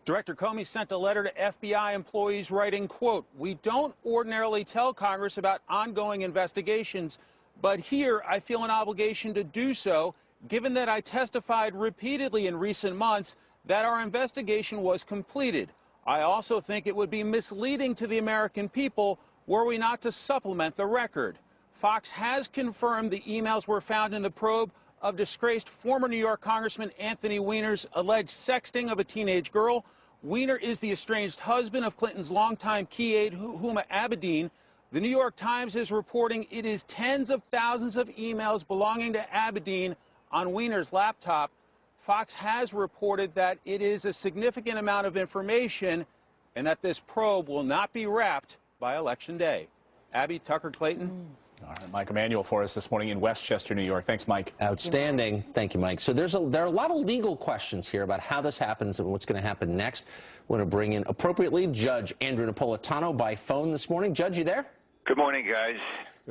Director Comey sent a letter to FBI employees writing, quote, "We don't ordinarily tell Congress about ongoing investigations, but here I feel an obligation to do so, given that I testified repeatedly in recent months that our investigation was completed. I also think it would be misleading to the American people were we not to supplement the record." Fox has confirmed the emails were found in the probe of disgraced former New York Congressman Anthony Weiner's alleged sexting of a teenage girl. Weiner is the estranged husband of Clinton's longtime key aide, Huma Abedin. The New York Times is reporting it is tens of thousands of emails belonging to Abedin on Weiner's laptop. Fox has reported that it is a significant amount of information and that this probe will not be wrapped by Election Day. Abby, Tucker, Clayton. All right, Mike Emanuel for us this morning in Westchester, New York. Thanks, Mike. Outstanding. Thank you, Mike. So there are a lot of legal questions here about how this happens and what's going to happen next. We're going to bring in, appropriately, Judge Andrew Napolitano by phone this morning. Judge, you there? Good morning, guys.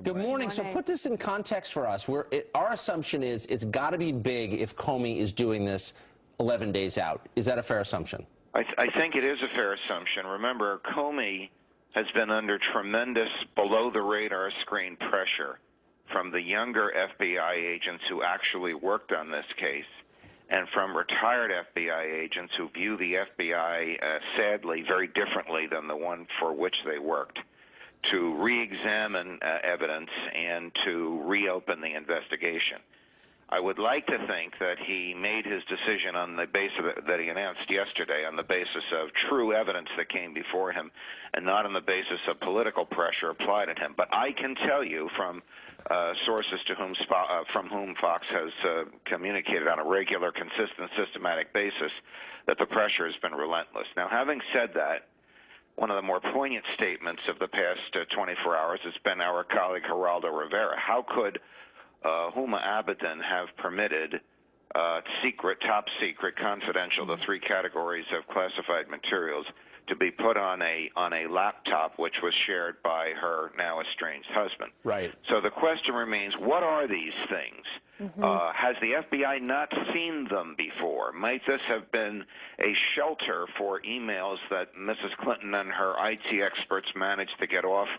Good morning. So put this in context for us. Our assumption is it's got to be big if Comey is doing this 11 days out. Is that a fair assumption? I think it is a fair assumption. Remember, Comey has been under tremendous below-the-radar screen pressure from the younger FBI agents who actually worked on this case and from retired FBI agents who view the FBI, sadly, very differently than the one for which they worked, to re-examine evidence and to reopen the investigation. I would like to think that he made his decision on the basis that he announced yesterday on the basis of true evidence that came before him and not on the basis of political pressure applied at him. But I can tell you from sources from whom Fox has communicated on a regular, consistent, systematic basis that the pressure has been relentless. Now, having said that, one of the more poignant statements of the past 24 hours has been our colleague Geraldo Rivera. How could Huma Abedin have permitted secret, top secret, confidential, the three categories of classified materials to be put on a laptop which was shared by her now estranged husband? Right. So the question remains, what are these things? Has the FBI not seen them before? Might this have been a shelter for emails that Mrs. Clinton and her IT experts managed to get off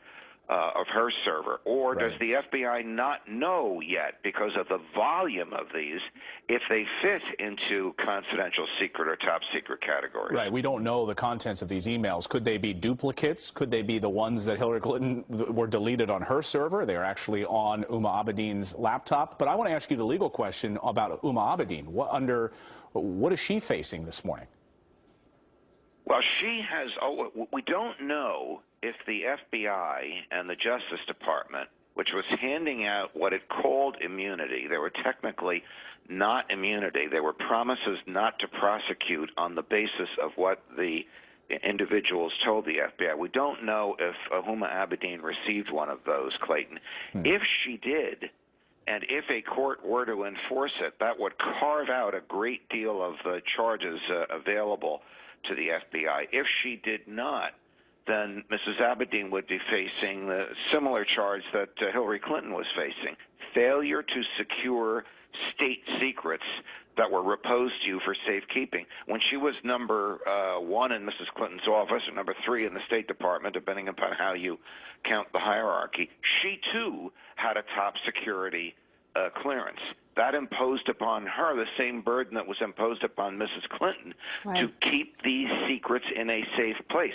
of her server? Or does the FBI not know yet, because of the volume of these, if they fit into confidential, secret, or top secret categories? Right. We don't know the contents of these emails. Could they be duplicates? Could they be the ones that Hillary Clinton were deleted on her server? They are actually on Huma Abedin's laptop. But I want to ask you the legal question about Huma Abedin. What is she facing this morning? Well, she has, we don't know if the FBI and the Justice Department, which was handing out what it called immunity, they were technically not immunity. They were promises not to prosecute on the basis of what the individuals told the FBI. We don't know if Huma Abedin received one of those, Clayton. If she did, and if a court were to enforce it, that would carve out a great deal of the charges available to the FBI. If she did not, then Mrs. Abedin would be facing the similar charge that Hillary Clinton was facing: failure to secure state secrets that were reposed to you for safekeeping. When she was number 1 in Mrs. Clinton's office, or number 3 in the State Department, depending upon how you count the hierarchy, she too had a top security clearance. That imposed upon her the same burden that was imposed upon Mrs. Clinton to keep these secrets in a safe place,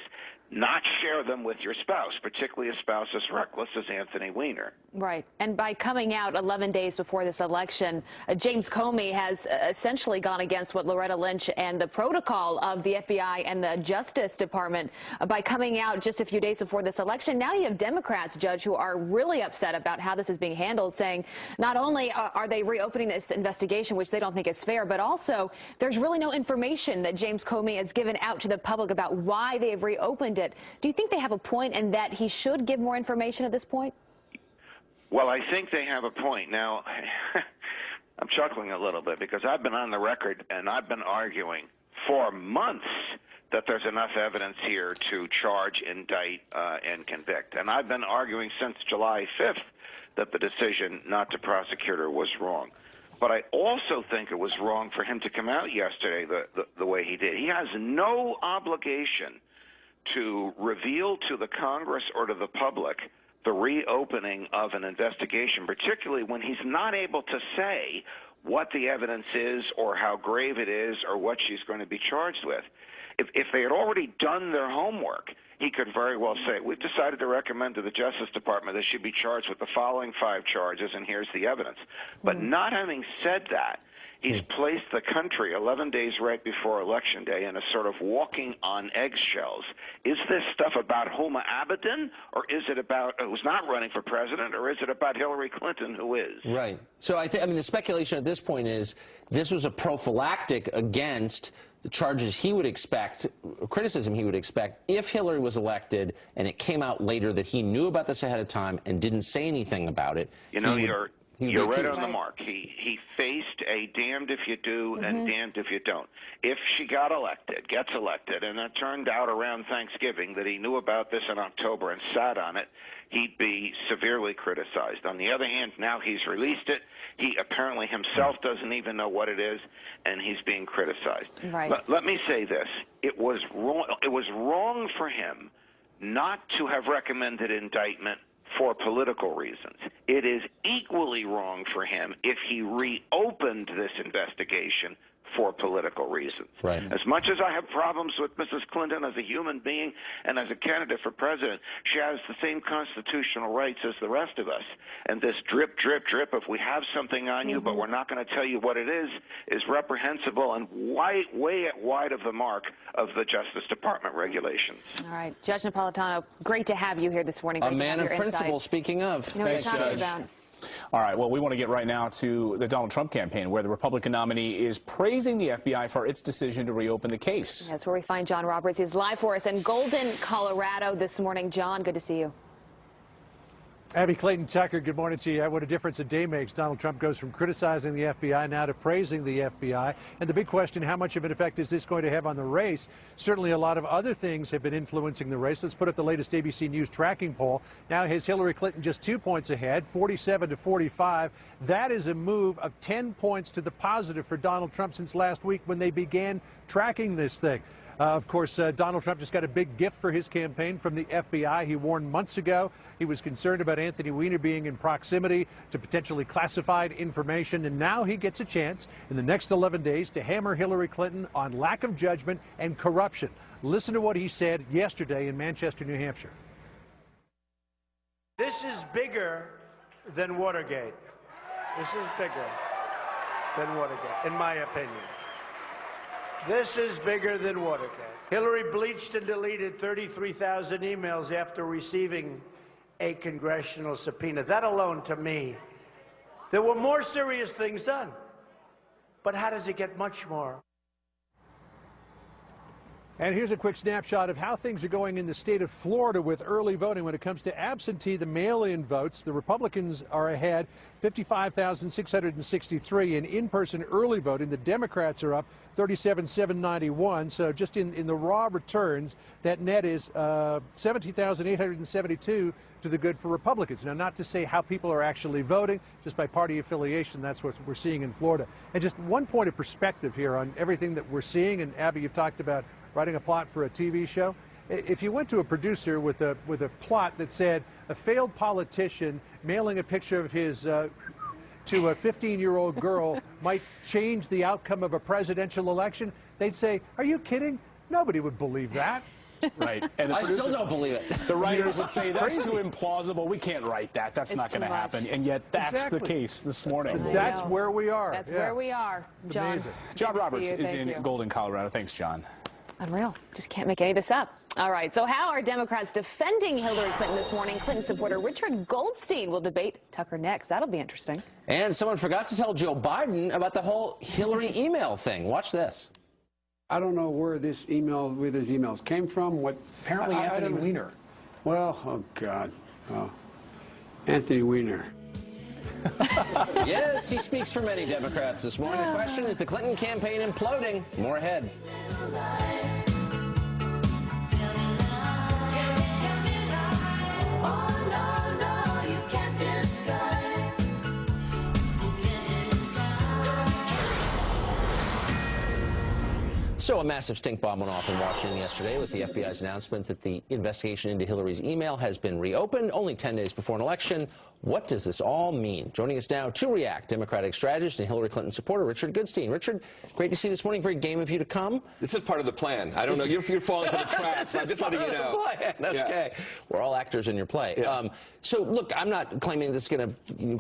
not share them with your spouse, particularly a spouse as reckless as Anthony Weiner. Right. And by coming out 11 days before this election, James Comey has essentially gone against what Loretta Lynch and the protocol of the FBI and the Justice Department by coming out just a few days before this election. Now you have Democrats, Judge, who are really upset about how this is being handled, saying not only are they reopening this investigation, which they don't think is fair, but also there's really no information that James Comey has given out to the public about why they have reopened it. Do you think they have a point and that he should give more information at this point? Well, I think they have a point. Now, I'm chuckling a little bit because I've been on the record and I've been arguing for months that there's enough evidence here to charge, indict, and convict. And I've been arguing since July 5th that the decision not to prosecute her was wrong. But I also think it was wrong for him to come out yesterday the way he did. He has no obligation to reveal to the Congress or to the public the reopening of an investigation, particularly when he's not able to say what the evidence is or how grave it is or what she's going to be charged with. If they had already done their homework, he could very well say, we've decided to recommend to the Justice Department they should be charged with the following 5 charges, and here's the evidence. But not having said that, he's placed the country 11 days right before Election Day in a sort of walking on eggshells. Is this stuff about Huma Abedin, or is it about who's not running for president, or is it about Hillary Clinton, who is? Right. So I mean, the speculation at this point is this was a prophylactic against the charges he would expect, criticism he would expect, if Hillary was elected and it came out later that he knew about this ahead of time and didn't say anything about it. You know, you're right on the mark. He faced a damned if you do and damned if you don't. If she gets elected, and it turned out around Thanksgiving that he knew about this in October and sat on it, he'd be severely criticized. On the other hand, now he's released it. He apparently himself doesn't even know what it is, and he's being criticized. Right. Let me say this. It was wrong for him not to have recommended indictment for political reasons. It is equally wrong for him if he reopened this investigation for political reasons. Right. As much as I have problems with Mrs. Clinton as a human being and as a candidate for president, she has the same constitutional rights as the rest of us. And this drip, drip, drip, if we have something on you, but we're not going to tell you what it is reprehensible and way wide of the mark of the Justice Department regulations. All right. Judge Napolitano, great to have you here this morning. A man of principle, speaking of. Thanks, Judge. All right, well, we want to get right now to the Donald Trump campaign, where the Republican nominee is praising the FBI for its decision to reopen the case. That's where we find John Roberts. He's live for us in Golden, Colorado this morning. John, good to see you. Abby, Clayton, Tucker, good morning to you. What a difference a day makes. Donald Trump goes from criticizing the FBI now to praising the FBI. And the big question, how much of an effect is this going to have on the race? Certainly a lot of other things have been influencing the race. Let's put up the latest ABC News tracking poll. Now has Hillary Clinton just 2 points ahead, 47 to 45. That is a move of 10 points to the positive for Donald Trump since last week when they began tracking this thing. Of course, Donald Trump just got a big gift for his campaign from the FBI. He warned months ago he was concerned about Anthony Weiner being in proximity to potentially classified information, and now he gets a chance in the next 11 days to hammer Hillary Clinton on lack of judgment and corruption. Listen to what he said yesterday in Manchester, New Hampshire. This is bigger than Watergate. This is bigger than Watergate, in my opinion. This is bigger than Watergate. Hillary bleached and deleted 33,000 emails after receiving a congressional subpoena. That alone, to me, there were more serious things done. But how does it get much more? And here's a quick snapshot of how things are going in the state of Florida with early voting. When it comes to absentee, the mail-in votes, the Republicans are ahead, 55,663. In in-person early voting, the Democrats are up 37,791. So just in the raw returns, that net is 17,872 to the good for Republicans. Now, not to say how people are actually voting, just by party affiliation, that's what we're seeing in Florida. And just one point of perspective here on everything that we're seeing, and Abby, you've talked about writing a plot for a TV show. If you went to a producer with a plot that said a failed politician mailing a picture of his to a 15-year-old girl might change the outcome of a presidential election, they'd say, "Are you kidding? Nobody would believe that." Right. And I still don't believe it. The writers would say, that's too implausible. We can't write that. That's not going to happen. And yet that's the case this morning. That's where we are. That's where we are. John. John Roberts is in Golden, Colorado. Thanks, John. Unreal. Just can't make any of this up. All right. So how are Democrats defending Hillary Clinton this morning? Clinton supporter Richard Goldstein will debate Tucker next. That'll be interesting. And someone forgot to tell Joe Biden about the whole Hillary email thing. Watch this. I don't know where these emails came from. What apparently Anthony Weiner. Well, oh God, Anthony Weiner. Yes, he speaks for many Democrats this morning. The question is the Clinton campaign imploding. More ahead. So a massive stink bomb went off in Washington yesterday with the FBI's announcement that the investigation into Hillary's email has been reopened only 10 days before an election. What does this all mean? Joining us now to react, Democratic strategist and Hillary Clinton supporter Richard Goodstein. Richard, great to see you this morning. Very game of you to come. This is part of the plan. I don't know. You're falling for the trap. I'm just letting you know. Okay. Yeah. We're all actors in your play. Yeah. So, look, I'm not claiming this is going to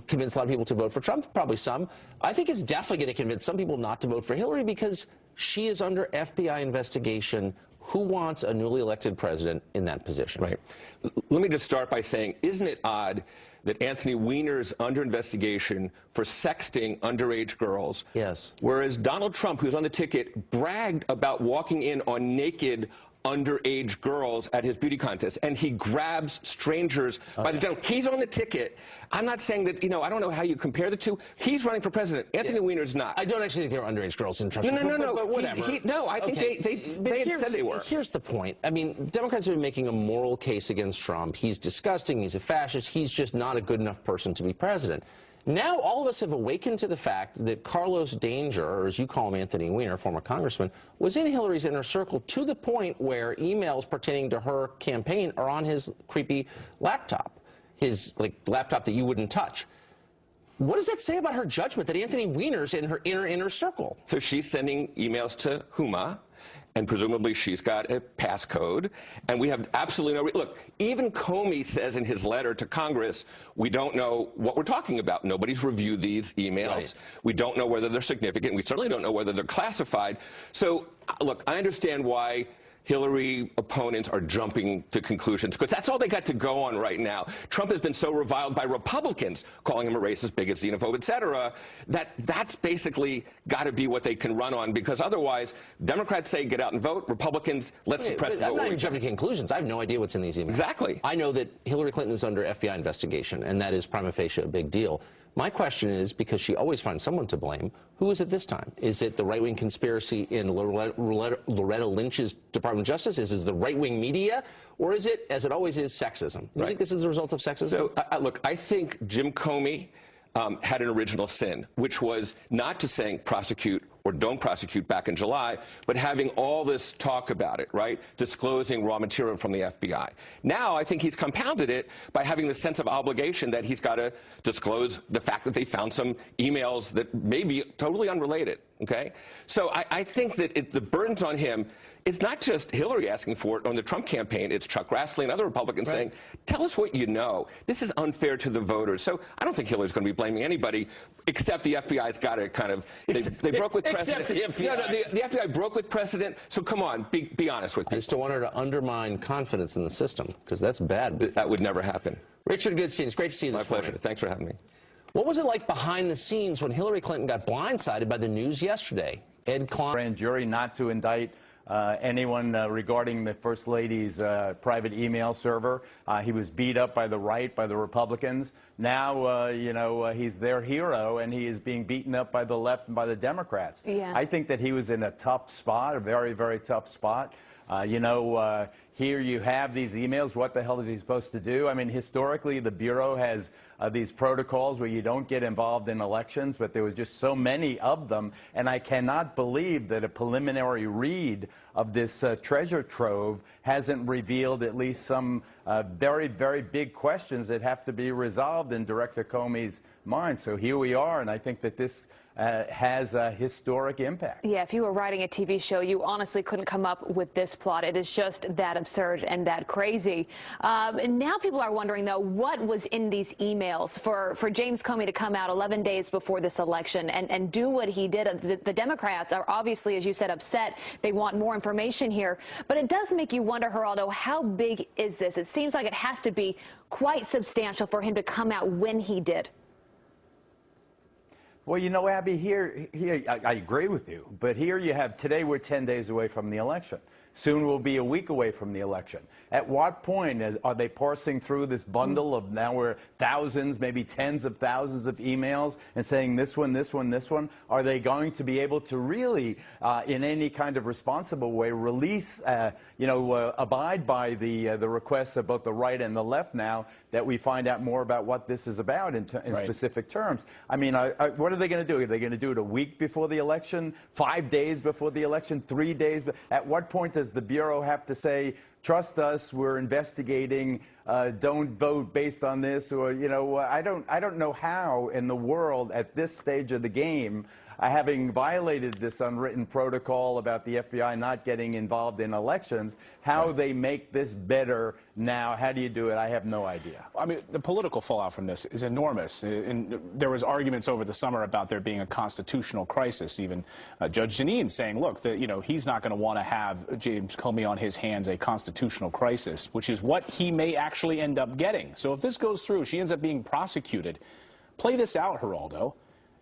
convince a lot of people to vote for Trump. Probably some. I think it's definitely going to convince some people not to vote for Hillary because she is under FBI investigation. Who wants a newly elected president in that position? Right. Let me just start by saying, isn't it odd that Anthony Weiner is under investigation for sexting underage girls? Yes. Whereas Donald Trump, who's on the ticket, bragged about walking in on naked underage girls at his beauty contest, and he grabs strangers by the tail. He's on the ticket. I'm not saying that, I don't know how you compare the two. He's running for president. Anthony Weiner's not. I don't actually think they're underage girls in Trump. No. But whatever. No, I think they had said they were. Here's the point. I mean, Democrats have been making a moral case against Trump. He's disgusting. He's a fascist. He's just not a good enough person to be president. Now, all of us have awakened to the fact that Carlos Danger, or as you call him, Anthony Weiner, former congressman, was in Hillary's inner circle to the point where emails pertaining to her campaign are on his creepy laptop, his laptop that you wouldn't touch. What does that say about her judgment that Anthony Weiner's in her inner circle? So she's sending emails to Huma, and presumably she's got a passcode, and we have absolutely no... Look, even Comey says in his letter to Congress, we don't know what we're talking about. Nobody's reviewed these emails. Right. We don't know whether they're significant. We certainly don't know whether they're classified. So, look, I understand why Hillary opponents are jumping to conclusions, because that's all they got to go on right now. Trump has been so reviled by Republicans, calling him a racist, bigot, xenophobe, et cetera, that's basically got to be what they can run on, because otherwise, Democrats say get out and vote, Republicans, let's suppress the vote. I'm not even jumping to conclusions. I have no idea what's in these emails. Exactly. I know that Hillary Clinton is under FBI investigation, and that is prima facie a big deal. My question is, because she always finds someone to blame, who is it this time? Is it the right-wing conspiracy in Loretta Lynch's Department of Justice? Is it the right-wing media? Or is it, as it always is, sexism? Do you think this is the result of sexism? So, look, I think Jim Comey had an original sin, which was not to prosecute or don't prosecute back in July, but having all this talk about it, right? Disclosing raw material from the FBI. Now I think he's compounded it by having the sense of obligation that he's got to disclose the fact that they found some emails that may be totally unrelated, okay? So I think that the burden's on him. It's not just Hillary asking for it on the Trump campaign. It's Chuck Grassley and other Republicans saying, tell us what you know. This is unfair to the voters. So I don't think Hillary's going to be blaming anybody, except the FBI's got to kind of, they broke with precedent. Except the FBI. No, the FBI broke with precedent, so come on, be honest with me. I just don't want her to undermine confidence in the system, because that's bad. That would never happen. Richard Goodstein, it's great to see you this morning. My pleasure. Thanks for having me. What was it like behind the scenes when Hillary Clinton got blindsided by the news yesterday? Ed Klein. Grand jury not to indict anyone regarding the First Lady's private email server. He was beat up by the right, by the Republicans. Now, you know, he's their hero, and he is being beaten up by the left and by the Democrats. Yeah. I think that he was in a tough spot, a very, very tough spot. You know, here you have these emails. What the hell is he supposed to do? I mean, historically, the Bureau has these protocols where you don't get involved in elections, but there was just so many of them. And I cannot believe that a preliminary read of this treasure trove hasn't revealed at least some very, very big questions that have to be resolved in Director Comey's mind. So here we are, and I think that this has a historic impact. Yeah, if you were writing a TV show, you honestly couldn't come up with this plot. It is just that absurd and that crazy. And now people are wondering, though, what was in these emails for James Comey to come out 11 days before this election and do what he did. The Democrats are obviously, as you said, upset. They want more information here. But it does make you wonder, Geraldo, how big is this? It seems like it has to be quite substantial for him to come out when he did. Well, you know, Abby, here I agree with you. But here you have, today we're 10 days away from the election. Soon we'll be a week away from the election. At what point are they parsing through this bundle of now we're thousands, maybe tens of thousands of emails and saying this one, this one, this one? Are they going to be able to really, in any kind of responsible way, release, abide by the requests of both the right and the left now that we find out more about what this is about in specific terms? I mean, what are they going to do? Are they going to do it a week before the election, 5 days before the election, 3 days? At what point does the Bureau have to say, trust us, we're investigating, don't vote based on this? Or, you know, I don't know how in the world at this stage of the game, having violated this unwritten protocol about the FBI not getting involved in elections, how they make this better now. How do you do it? I have no idea. I mean, the political fallout from this is enormous. And there was arguments over the summer about there being a constitutional crisis. Even Judge Jeanine saying, look, he's not going to want to have James Comey on his hands a constitutional crisis, which is what he may actually end up getting. So if this goes through, she ends up being prosecuted. Play this out, Geraldo.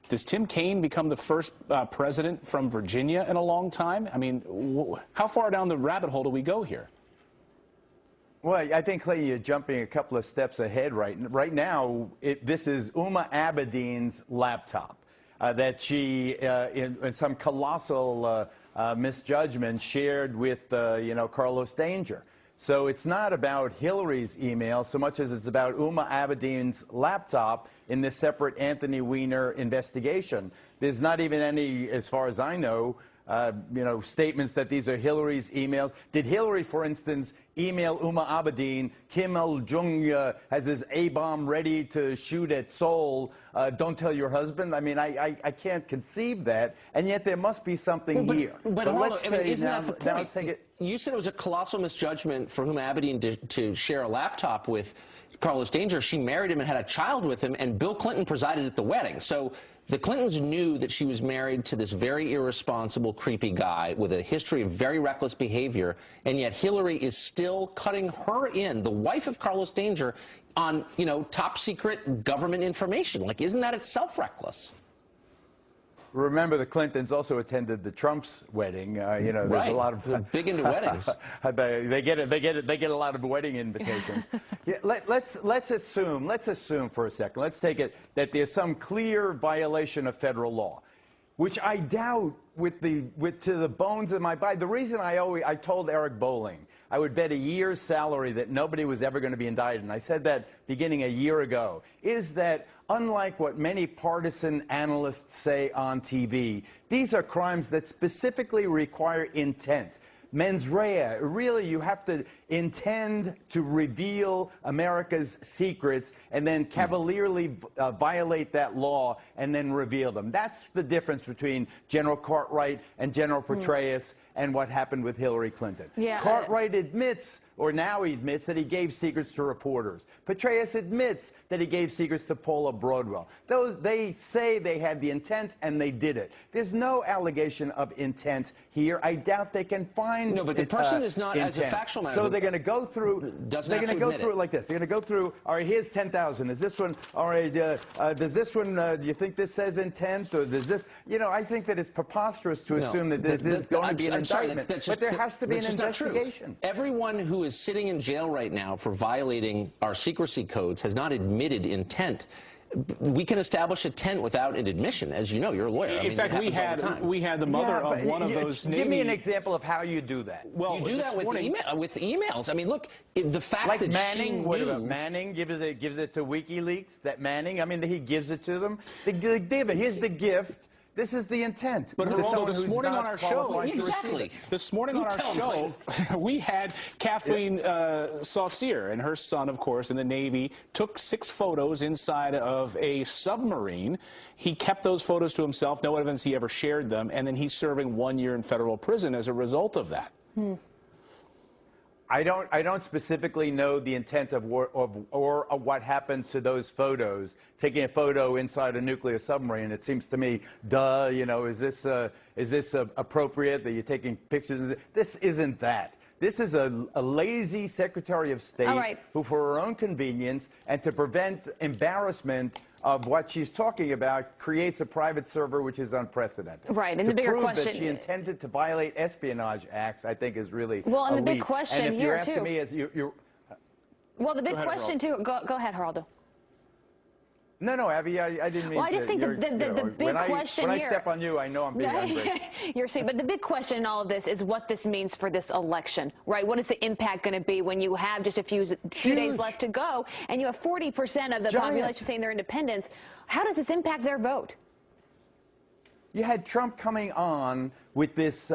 Does Tim Kaine become the first president from Virginia in a long time? I mean, how far down the rabbit hole do we go here? Well, I think, Clay, you're jumping a couple of steps ahead right now. This is Huma Abedin's laptop that she, in some colossal misjudgment, shared with, Carlos Danger. So it's not about Hillary's email so much as it's about Huma Abedin's laptop in this separate Anthony Weiner investigation. There's not even any, as far as I know, statements that these are Hillary's emails. Did Hillary, for instance, email Huma Abedin, Kim Il-jung has his A-bomb ready to shoot at Seoul, don't tell your husband? I mean, I can't conceive that, and yet there must be something here. But let's say, isn't that the point? Let's take it. You said it was a colossal misjudgment for Huma Abedin to share a laptop with Carlos Danger. She married him and had a child with him, and Bill Clinton presided at the wedding. So the Clintons knew that she was married to this very irresponsible, creepy guy with a history of very reckless behavior, and yet Hillary is still cutting her in, the wife of Carlos Danger, on, top secret government information. Like, isn't that itself reckless? Remember, the Clintons also attended the Trump's wedding. There's a lot of They're big into weddings. They get a lot of wedding invitations. Yeah, let's assume for a second. Let's take it that there's some clear violation of federal law, which I doubt to the bones of my body. The reason I told Eric Bolling I would bet a year's salary that nobody was ever going to be indicted, and I said that beginning a year ago, is that unlike what many partisan analysts say on TV, these are crimes that specifically require intent. Mens rea, really you have to intend to reveal America's secrets and then cavalierly violate that law and then reveal them. That's the difference between General Cartwright and General Petraeus and what happened with Hillary Clinton. Yeah, Cartwright admits, or now he admits, that he gave secrets to reporters. Petraeus admits that he gave secrets to Paula Broadwell. They say they had the intent, and they did it. There's no allegation of intent here. I doubt they can find No, but the person is not, intent. as a factual matter. So they're going to go through. They're going to go through it like this. They're going to go through. All right, here's 10,000. Is this one? All right. Does this one? Do you think this says intent, or does this? You know, I think that it's preposterous to assume that there's going to be an indictment. But there has to be an investigation. Everyone who is sitting in jail right now for violating our secrecy codes has not admitted intent. We can establish intent without an admission, as you know. You're a lawyer. In fact, we had the mother of one of those Navy. Give me an example of how you do that. Well, you do that with emails. I mean, look, the fact like that Manning, she knew, what about Manning gives it to WikiLeaks? That Manning, I mean, he gives it to them. Here's the gift. This is the intent. But this morning on our show, this morning on our show, we had Kathleen Saucier and her son, of course, in the Navy, took 6 photos inside of a submarine. He kept those photos to himself. No evidence he ever shared them. And then he's serving 1 year in federal prison as a result of that. I don't specifically know the intent of what happened to those photos. Taking a photo inside a nuclear submarine, it seems to me, duh. You know, is this appropriate that you're taking pictures? This isn't that. This is a lazy Secretary of State who, for her own convenience and to prevent embarrassment of what she's talking about, creates a private server which is unprecedented. Right, and the bigger question... To prove that she intended to violate espionage acts, I think, is really well, and the big question and if here, you're asking too... me, as well, the big question, too... Go ahead, Geraldo. No, Abby, I didn't mean to... Well, I just think the big question here... When I here... step on you, I know I'm being ungraceful. You're saying, but the big question in all of this is what this means for this election, right? What is the impact going to be when you have just a few days left to go, and you have 40% of the population saying they're independents? How does this impact their vote? You had Trump coming on with this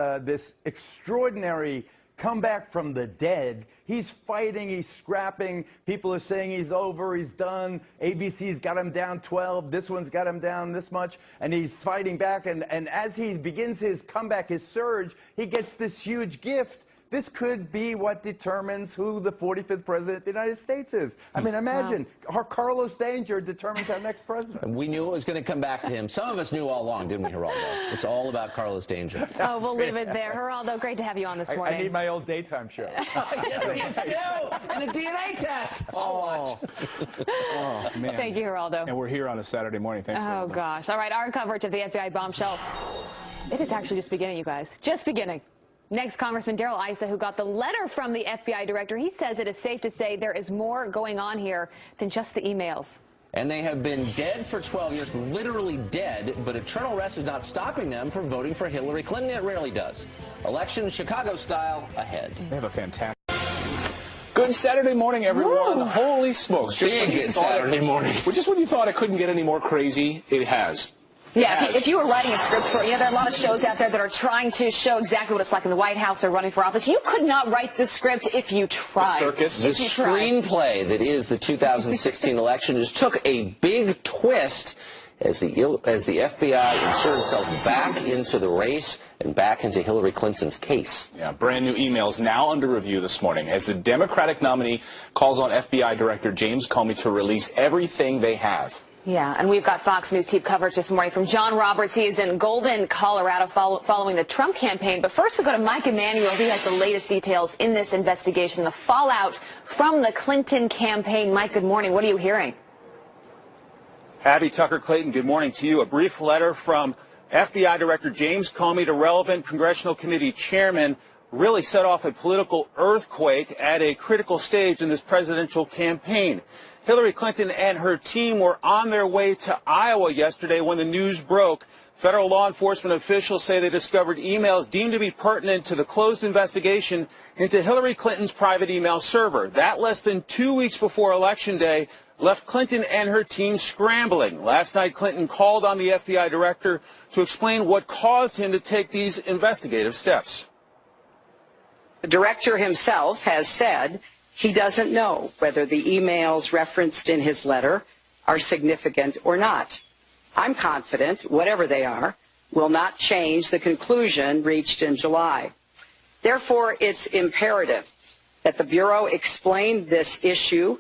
extraordinary comeback from the dead. He's fighting, he's scrapping. People are saying he's over, he's done. ABC's got him down 12. This one's got him down this much. And he's fighting back. And as he begins his comeback, his surge, he gets this huge gift. This could be what determines who the 45th president of the United States is. I mean, imagine, Carlos Danger determines our next president. We knew it was going to come back to him. Some of us knew all along, didn't we, Geraldo? It's all about Carlos Danger. Oh, we'll leave it there. Geraldo, great to have you on this morning. I need my old daytime show. Yes, you do! And a DNA test. I'll watch. Oh, man. Thank you, Geraldo. And we're here on a Saturday morning. Thanks, Geraldo. Oh, gosh. All right, our coverage of the FBI bombshell. It is actually just beginning, you guys. Just beginning. Next, Congressman Darrell Issa, who got the letter from the FBI director, he says it is safe to say there is more going on here than just the emails. And they have been dead for 12 years, literally dead, but eternal rest is not stopping them from voting for Hillary Clinton. It rarely does. Election Chicago style ahead. They have a fantastic... Good Saturday morning, everyone. Woo. Holy smokes. Big Saturday morning. Just when you thought it couldn't get any more crazy, it has. Yeah, if you were writing a script for, there are a lot of shows out there that are trying to show exactly what it's like in the White House or running for office. You could not write the script if you tried. The circus. The screenplay that is the 2016 election just took a big twist as the FBI inserted itself back into the race and back into Hillary Clinton's case. Yeah, brand new emails now under review this morning as the Democratic nominee calls on FBI Director James Comey to release everything they have. Yeah, and we've got Fox News team coverage this morning from John Roberts. He is in Golden, Colorado, following the Trump campaign. But first, we go to Mike Emanuel. He has the latest details in this investigation, the fallout from the Clinton campaign. Mike, good morning. What are you hearing? Abby, Tucker, Clayton, good morning to you. A brief letter from FBI Director James Comey to relevant Congressional Committee Chairman really set off a political earthquake at a critical stage in this presidential campaign. Hillary Clinton and her team were on their way to Iowa yesterday when the news broke Federal law enforcement officials say they discovered emails deemed to be pertinent to the closed investigation into Hillary Clinton's private email server. That less than 2 weeks before Election Day left Clinton and her team scrambling. Last night, Clinton called on the FBI director to explain what caused him to take these investigative steps. The director himself has said he doesn't know whether the emails referenced in his letter are significant or not. I'm confident, whatever they are, will not change the conclusion reached in July. Therefore, it's imperative that the Bureau explain this issue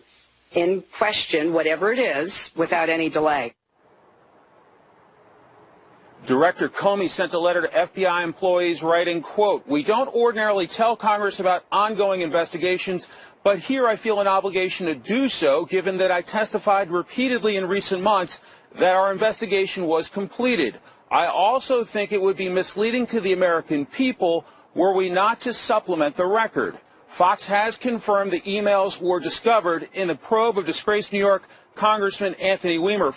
in question, whatever it is, without any delay. Director Comey sent a letter to FBI employees writing, quote, "We don't ordinarily tell Congress about ongoing investigations, but here I feel an obligation to do so, given that I testified repeatedly in recent months that our investigation was completed. I also think it would be misleading to the American people were we not to supplement the record." Fox has confirmed the emails were discovered in the probe of disgraced New York Congressman Anthony Weiner,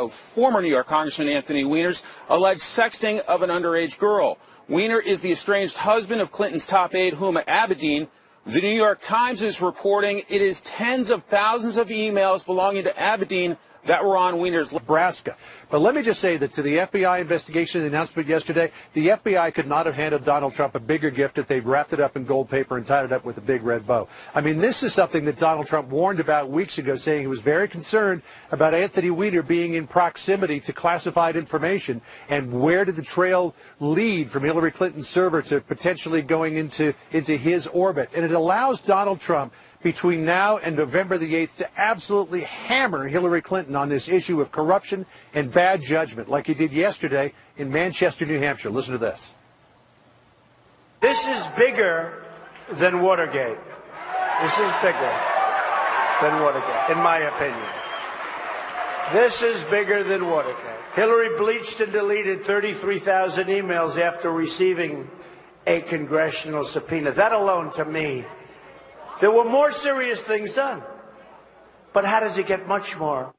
former New York Congressman Anthony Weiner's alleged sexting of an underage girl. Weiner is the estranged husband of Clinton's top aide, Huma Abedin. The New York Times is reporting it is tens of thousands of emails belonging to Abedin that were on Weiner's Nebraska. But let me just say that to the FBI investigation, the announcement yesterday, the FBI could not have handed Donald Trump a bigger gift if they'd wrapped it up in gold paper and tied it up with a big red bow. I mean, this is something that Donald Trump warned about weeks ago, saying he was very concerned about Anthony Weiner being in proximity to classified information. And where did the trail lead from Hillary Clinton's server to potentially going into his orbit? And it allows Donald Trump between now and November the 8th to absolutely hammer Hillary Clinton on this issue of corruption and bad judgment, like he did yesterday in Manchester, New Hampshire. Listen to this. This is bigger than Watergate. This is bigger than Watergate, in my opinion. This is bigger than Watergate. Hillary bleached and deleted 33,000 emails after receiving a congressional subpoena. That alone, to me, there were more serious things done. But how does it get much more?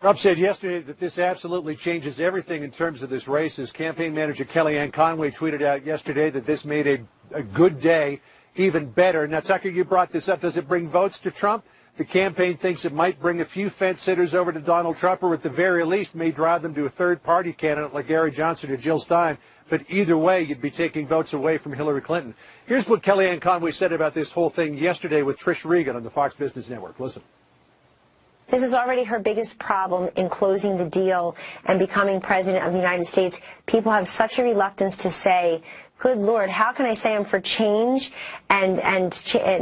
Trump said yesterday that this absolutely changes everything in terms of this race. His campaign manager, Kellyanne Conway, tweeted out yesterday that this made a good day even better. Now, Tucker, you brought this up. Does it bring votes to Trump? The campaign thinks it might bring a few fence sitters over to Donald Trump, or at the very least may drive them to a third-party candidate like Gary Johnson or Jill Stein. But either way, you'd be taking votes away from Hillary Clinton. Here's what Kellyanne Conway said about this whole thing yesterday with Trish Regan on the Fox Business Network. Listen. This is already her biggest problem in closing the deal and becoming president of the United States. People have such a reluctance to say, good Lord, how can I say I'm for change and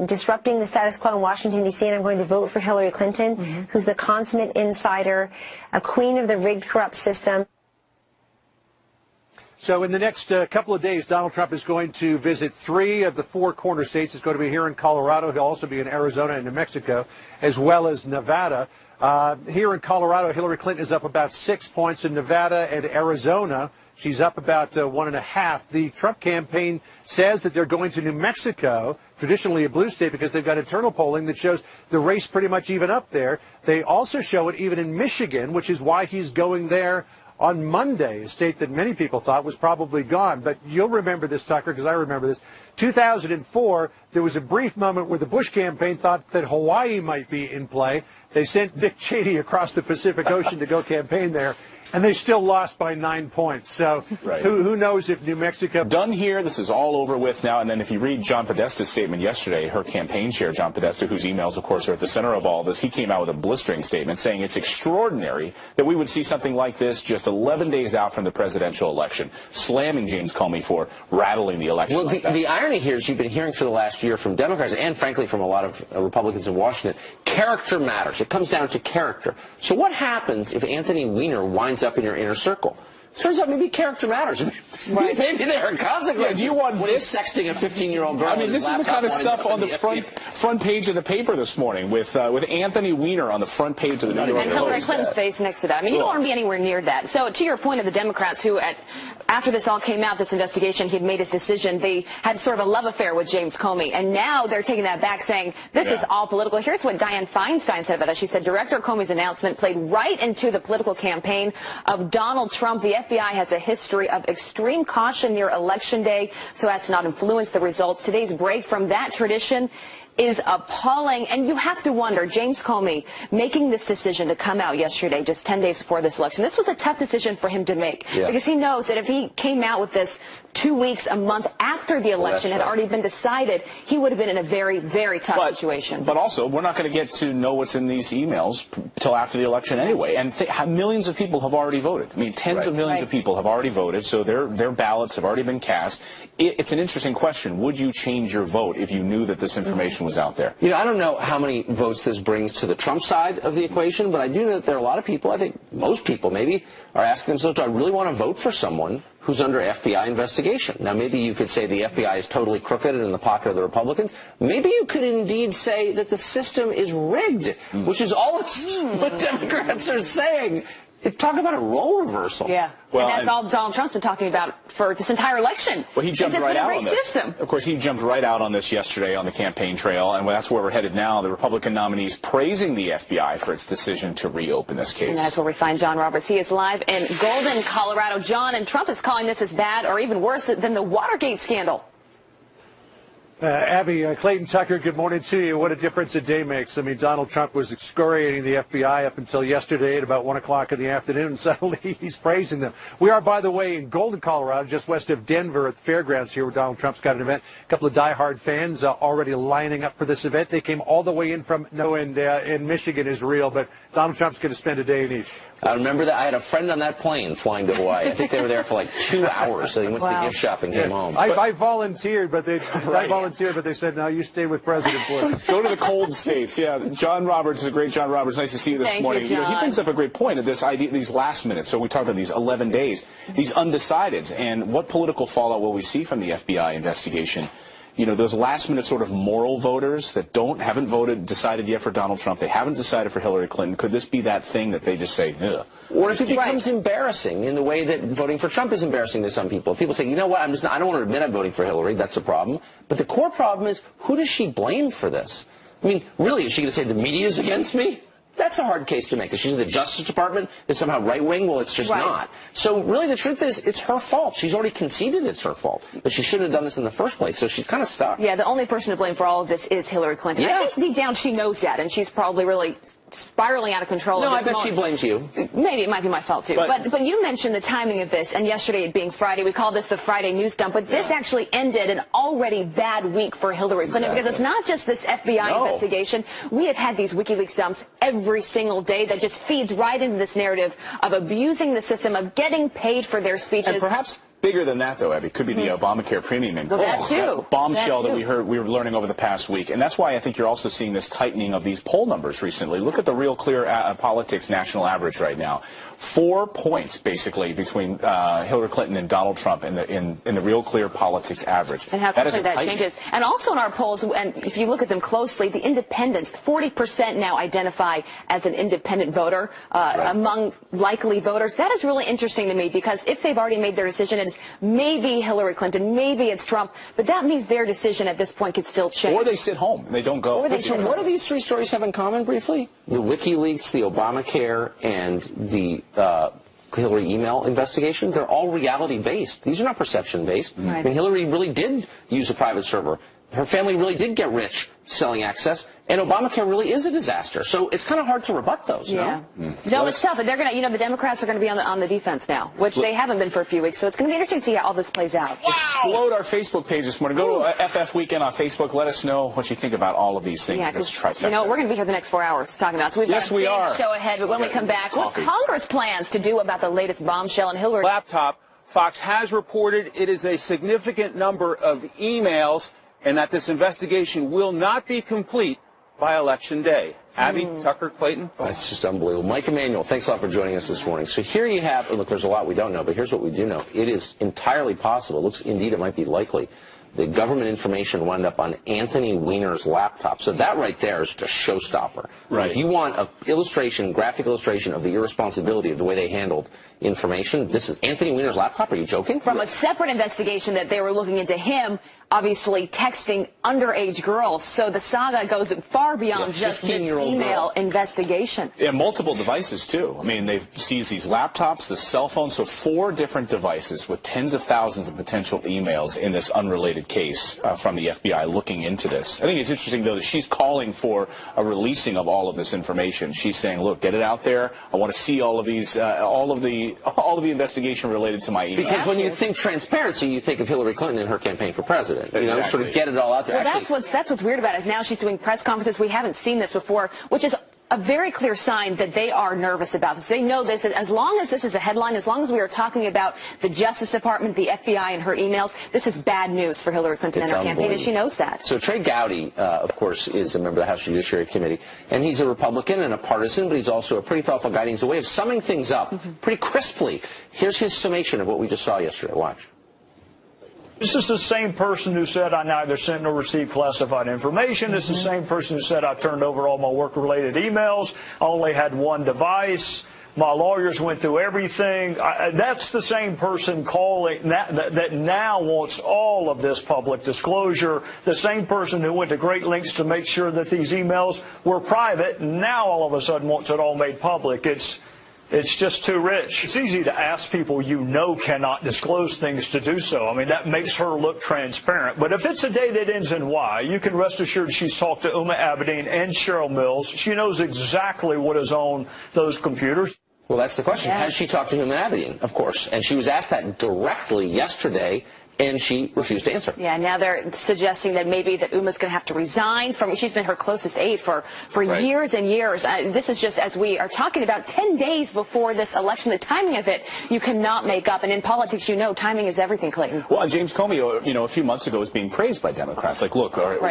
disrupting the status quo in Washington, D.C., and I'm going to vote for Hillary Clinton, who's the consummate insider, a queen of the rigged, corrupt system. So in the next couple of days, Donald Trump is going to visit 3 of the 4 corner states. He's going to be here in Colorado. He'll also be in Arizona and New Mexico, as well as Nevada. Here in Colorado, Hillary Clinton is up about 6 points. In Nevada and Arizona, she's up about 1.5. The Trump campaign says that they're going to New Mexico, traditionally a blue state, because they've got internal polling that shows the race pretty much even up there. They also show it even in Michigan, which is why he's going there on Monday, a state that many people thought was probably gone. But you'll remember this, Tucker, because I remember this. 2004, there was a brief moment where the Bush campaign thought that Hawaii might be in play. They sent Dick Cheney across the Pacific Ocean to go campaign there, and they still lost by 9 points. So who knows if New Mexico... Done here. This is all over with now. And then if you read John Podesta's statement yesterday, her campaign chair, John Podesta, whose emails, of course, are at the center of all this, he came out with a blistering statement saying it's extraordinary that we would see something like this just 11 days out from the presidential election, slamming James Comey for rattling the election. Well, the irony here is you've been hearing for the last year from Democrats and, frankly, from a lot of Republicans in Washington, character matters. It comes down to character. So what happens if Anthony Weiner winds up in your inner circle? Turns out maybe character matters. Right. Maybe there are consequences. Yeah, do you want when he's sexting a 15-year-old girl? I mean, this is the kind of stuff on the front page of the paper this morning with Anthony Weiner on the front page of the New York Post. And Hillary Clinton's face next to that. I mean, you don't want to be anywhere near that. So to your point of the Democrats who, after this all came out, this investigation, he had made his decision, they had sort of a love affair with James Comey. And now they're taking that back saying, this is all political. Here's what Dianne Feinstein said about that. She said, Director Comey's announcement played right into the political campaign of Donald Trump. The FBI has a history of extreme caution near Election Day so as to not influence the results. Today's break from that tradition is appalling. And you have to wonder, James Comey making this decision to come out yesterday, just 10 days before this election, this was a tough decision for him to make because he knows that if he came out with this 2 weeks, a month after the election had already been decided, he would have been in a very, very tough situation. But also, we're not going to get to know what's in these emails until after the election anyway. And millions of people have already voted. I mean, tens of millions of people have already voted, so their ballots have already been cast. It's an interesting question. Would you change your vote if you knew that this information was out there? You know, I don't know how many votes this brings to the Trump side of the equation, but I do know that there are a lot of people, I think most people maybe, are asking themselves, do I really want to vote for someone who's under FBI investigation? Now, maybe you could say the FBI is totally crooked and in the pocket of the Republicans. Maybe you could indeed say that the system is rigged, which is all what Democrats are saying. Talk about a role reversal. Yeah. Well, and that's all Donald Trump's been talking about for this entire election. Well, he jumped right out on this. System. Of course, he jumped right out on this yesterday on the campaign trail, and that's where we're headed now. The Republican nominees praising the FBI for its decision to reopen this case. And that's where we find John Roberts. He is live in Golden, Colorado. John, and Trump is calling this as bad or even worse than the Watergate scandal. Abby, Clayton Tucker, good morning to you. What a difference a day makes. I mean, Donald Trump was excoriating the FBI up until yesterday at about 1 o'clock in the afternoon, and suddenly he's praising them. We are, by the way, in Golden, Colorado, just west of Denver at the fairgrounds here where Donald Trump's got an event. A couple of diehard fans already lining up for this event. They came all the way in from, in Michigan is real, but Donald Trump's going to spend a day in each. I remember that. I had a friend on that plane flying to Hawaii. I think they were there for like 2 hours, so they went to the gift shop and came home. I volunteered, but they said, no, you stay with President Bush. Go to the cold states. Yeah, John Roberts is a great John Roberts. Nice to see you this morning. You, he brings up a great point of this idea, these last minutes. So we talked about these 11 days, these undecideds, and what political fallout will we see from the FBI investigation? You know, those last-minute sort of moral voters that haven't decided yet for Donald Trump. They haven't decided for Hillary Clinton. Could this be that thing that they just say, ugh? Or if it becomes embarrassing in the way that voting for Trump is embarrassing to some people. People say, you know what, I don't want to admit I'm voting for Hillary. That's the problem. But the core problem is, who does she blame for this? I mean, really, is she going to say the media is against me? That's a hard case to make. If she's in the Justice Department, is somehow right-wing? Well, it's just not. So really the truth is it's her fault. She's already conceded it's her fault. But she shouldn't have done this in the first place, so she's kind of stuck. Yeah, the only person to blame for all of this is Hillary Clinton. Yeah. I think deep down she knows that, and she's probably really spiraling out of control. No, I bet she blames you. Maybe it might be my fault, too. But you mentioned the timing of this, and yesterday it being Friday, we call this the Friday news dump, but this actually ended an already bad week for Hillary Clinton, because it's not just this FBI investigation. We have had these WikiLeaks dumps every single day that just feeds right into this narrative of abusing the system, of getting paid for their speeches. And perhaps bigger than that, though, Abby, could be the Obamacare premium increase. Well, that too. That bombshell that we were learning over the past week. And that's why I think you're also seeing this tightening of these poll numbers recently. Look at the Real Clear Politics national average right now. 4 points, basically, between Hillary Clinton and Donald Trump in the Real Clear Politics average. And how quickly that changes. And also in our polls, and if you look at them closely, the independents, 40% now identify as an independent voter among likely voters. That is really interesting to me, because if they've already made their decision, it's maybe Hillary Clinton, maybe it's Trump, but that means their decision at this point could still change. Or they sit home and they don't go. So what do these three stories have in common, briefly? The WikiLeaks, the Obamacare, and the Hillary email investigation, they're all reality-based. These are not perception-based. Right. I mean, Hillary really did use a private server. Her family really did get rich selling access, and Obamacare really is a disaster. So it's kind of hard to rebut those, No, it's tough. And they're going to, the Democrats are going to be on the defense now, which they haven't been for a few weeks. So it's going to be interesting to see how all this plays out. Explode our Facebook page this morning. Go to FF Weekend on Facebook. Let us know what you think about all of these things. Yeah, because, we're going to be here the next 4 hours talking about it. So we've got a big show ahead, but when we come back, what Congress plans to do about the latest bombshell and Hillary. Laptop, Fox has reported it is a significant number of emails, and that this investigation will not be complete by Election Day. Abby, Tucker, Clayton. That's just unbelievable. Mike Emanuel, thanks a lot for joining us this morning. So here you have, look, there's a lot we don't know, but here's what we do know. It is entirely possible, looks indeed it might be likely, the government information wound up on Anthony Weiner's laptop. So that right there is just a showstopper. Right. If you want an illustration, graphic illustration of the irresponsibility of the way they handled information, this is Anthony Weiner's laptop. Are you joking? From a separate investigation that they were looking into him, obviously texting underage girls. So the saga goes far beyond just this email investigation. Yeah, multiple devices, too. I mean, they've seized these laptops, the cell phones, so 4 different devices with tens of thousands of potential emails in this unrelated case from the FBI looking into this. I think it's interesting, though, that she's calling for a releasing of all of this information. She's saying, look, get it out there. I want to see all of these, all of the investigation related to my email. Because when you think transparency, you think of Hillary Clinton and her campaign for president. You know, sort of get it all out there. Well, that's what's weird about it, is now she's doing press conferences. We haven't seen this before, which is a very clear sign that they are nervous about this. They know this, and as long as this is a headline, as long as we are talking about the Justice Department, the FBI, and her emails, this is bad news for Hillary Clinton and her campaign, and she knows that. So Trey Gowdy, of course, is a member of the House Judiciary Committee, and he's a Republican and a partisan, but he's also a pretty thoughtful guy. He's a way of summing things up pretty crisply. Here's his summation of what we just saw yesterday. Watch. This is the same person who said I neither sent nor received classified information. This is the same person who said I turned over all my work-related emails. I only had one device. My lawyers went through everything. That's the same person calling that now wants all of this public disclosure. The same person who went to great lengths to make sure that these emails were private, now all of a sudden wants it all made public. It's just too rich. It's easy to ask people you know cannot disclose things to do so. I mean, that makes her look transparent. But if it's a day that ends in Y, you can rest assured she's talked to Uma Abedin and Cheryl Mills. She knows exactly what is on those computers. Well, that's the question. Has she talked to Uma Abedin? Of course. And she was asked that directly yesterday, and she refused to answer. Yeah, now they're suggesting that maybe that Uma's going to have to resign from. She's been her closest aide for years and years. This is just, as we are talking about, 10 days before this election. The timing of it, you cannot make up. And in politics, you know, timing is everything, Clayton. Well, James Comey, you know, a few months ago was being praised by Democrats. Like, look, we're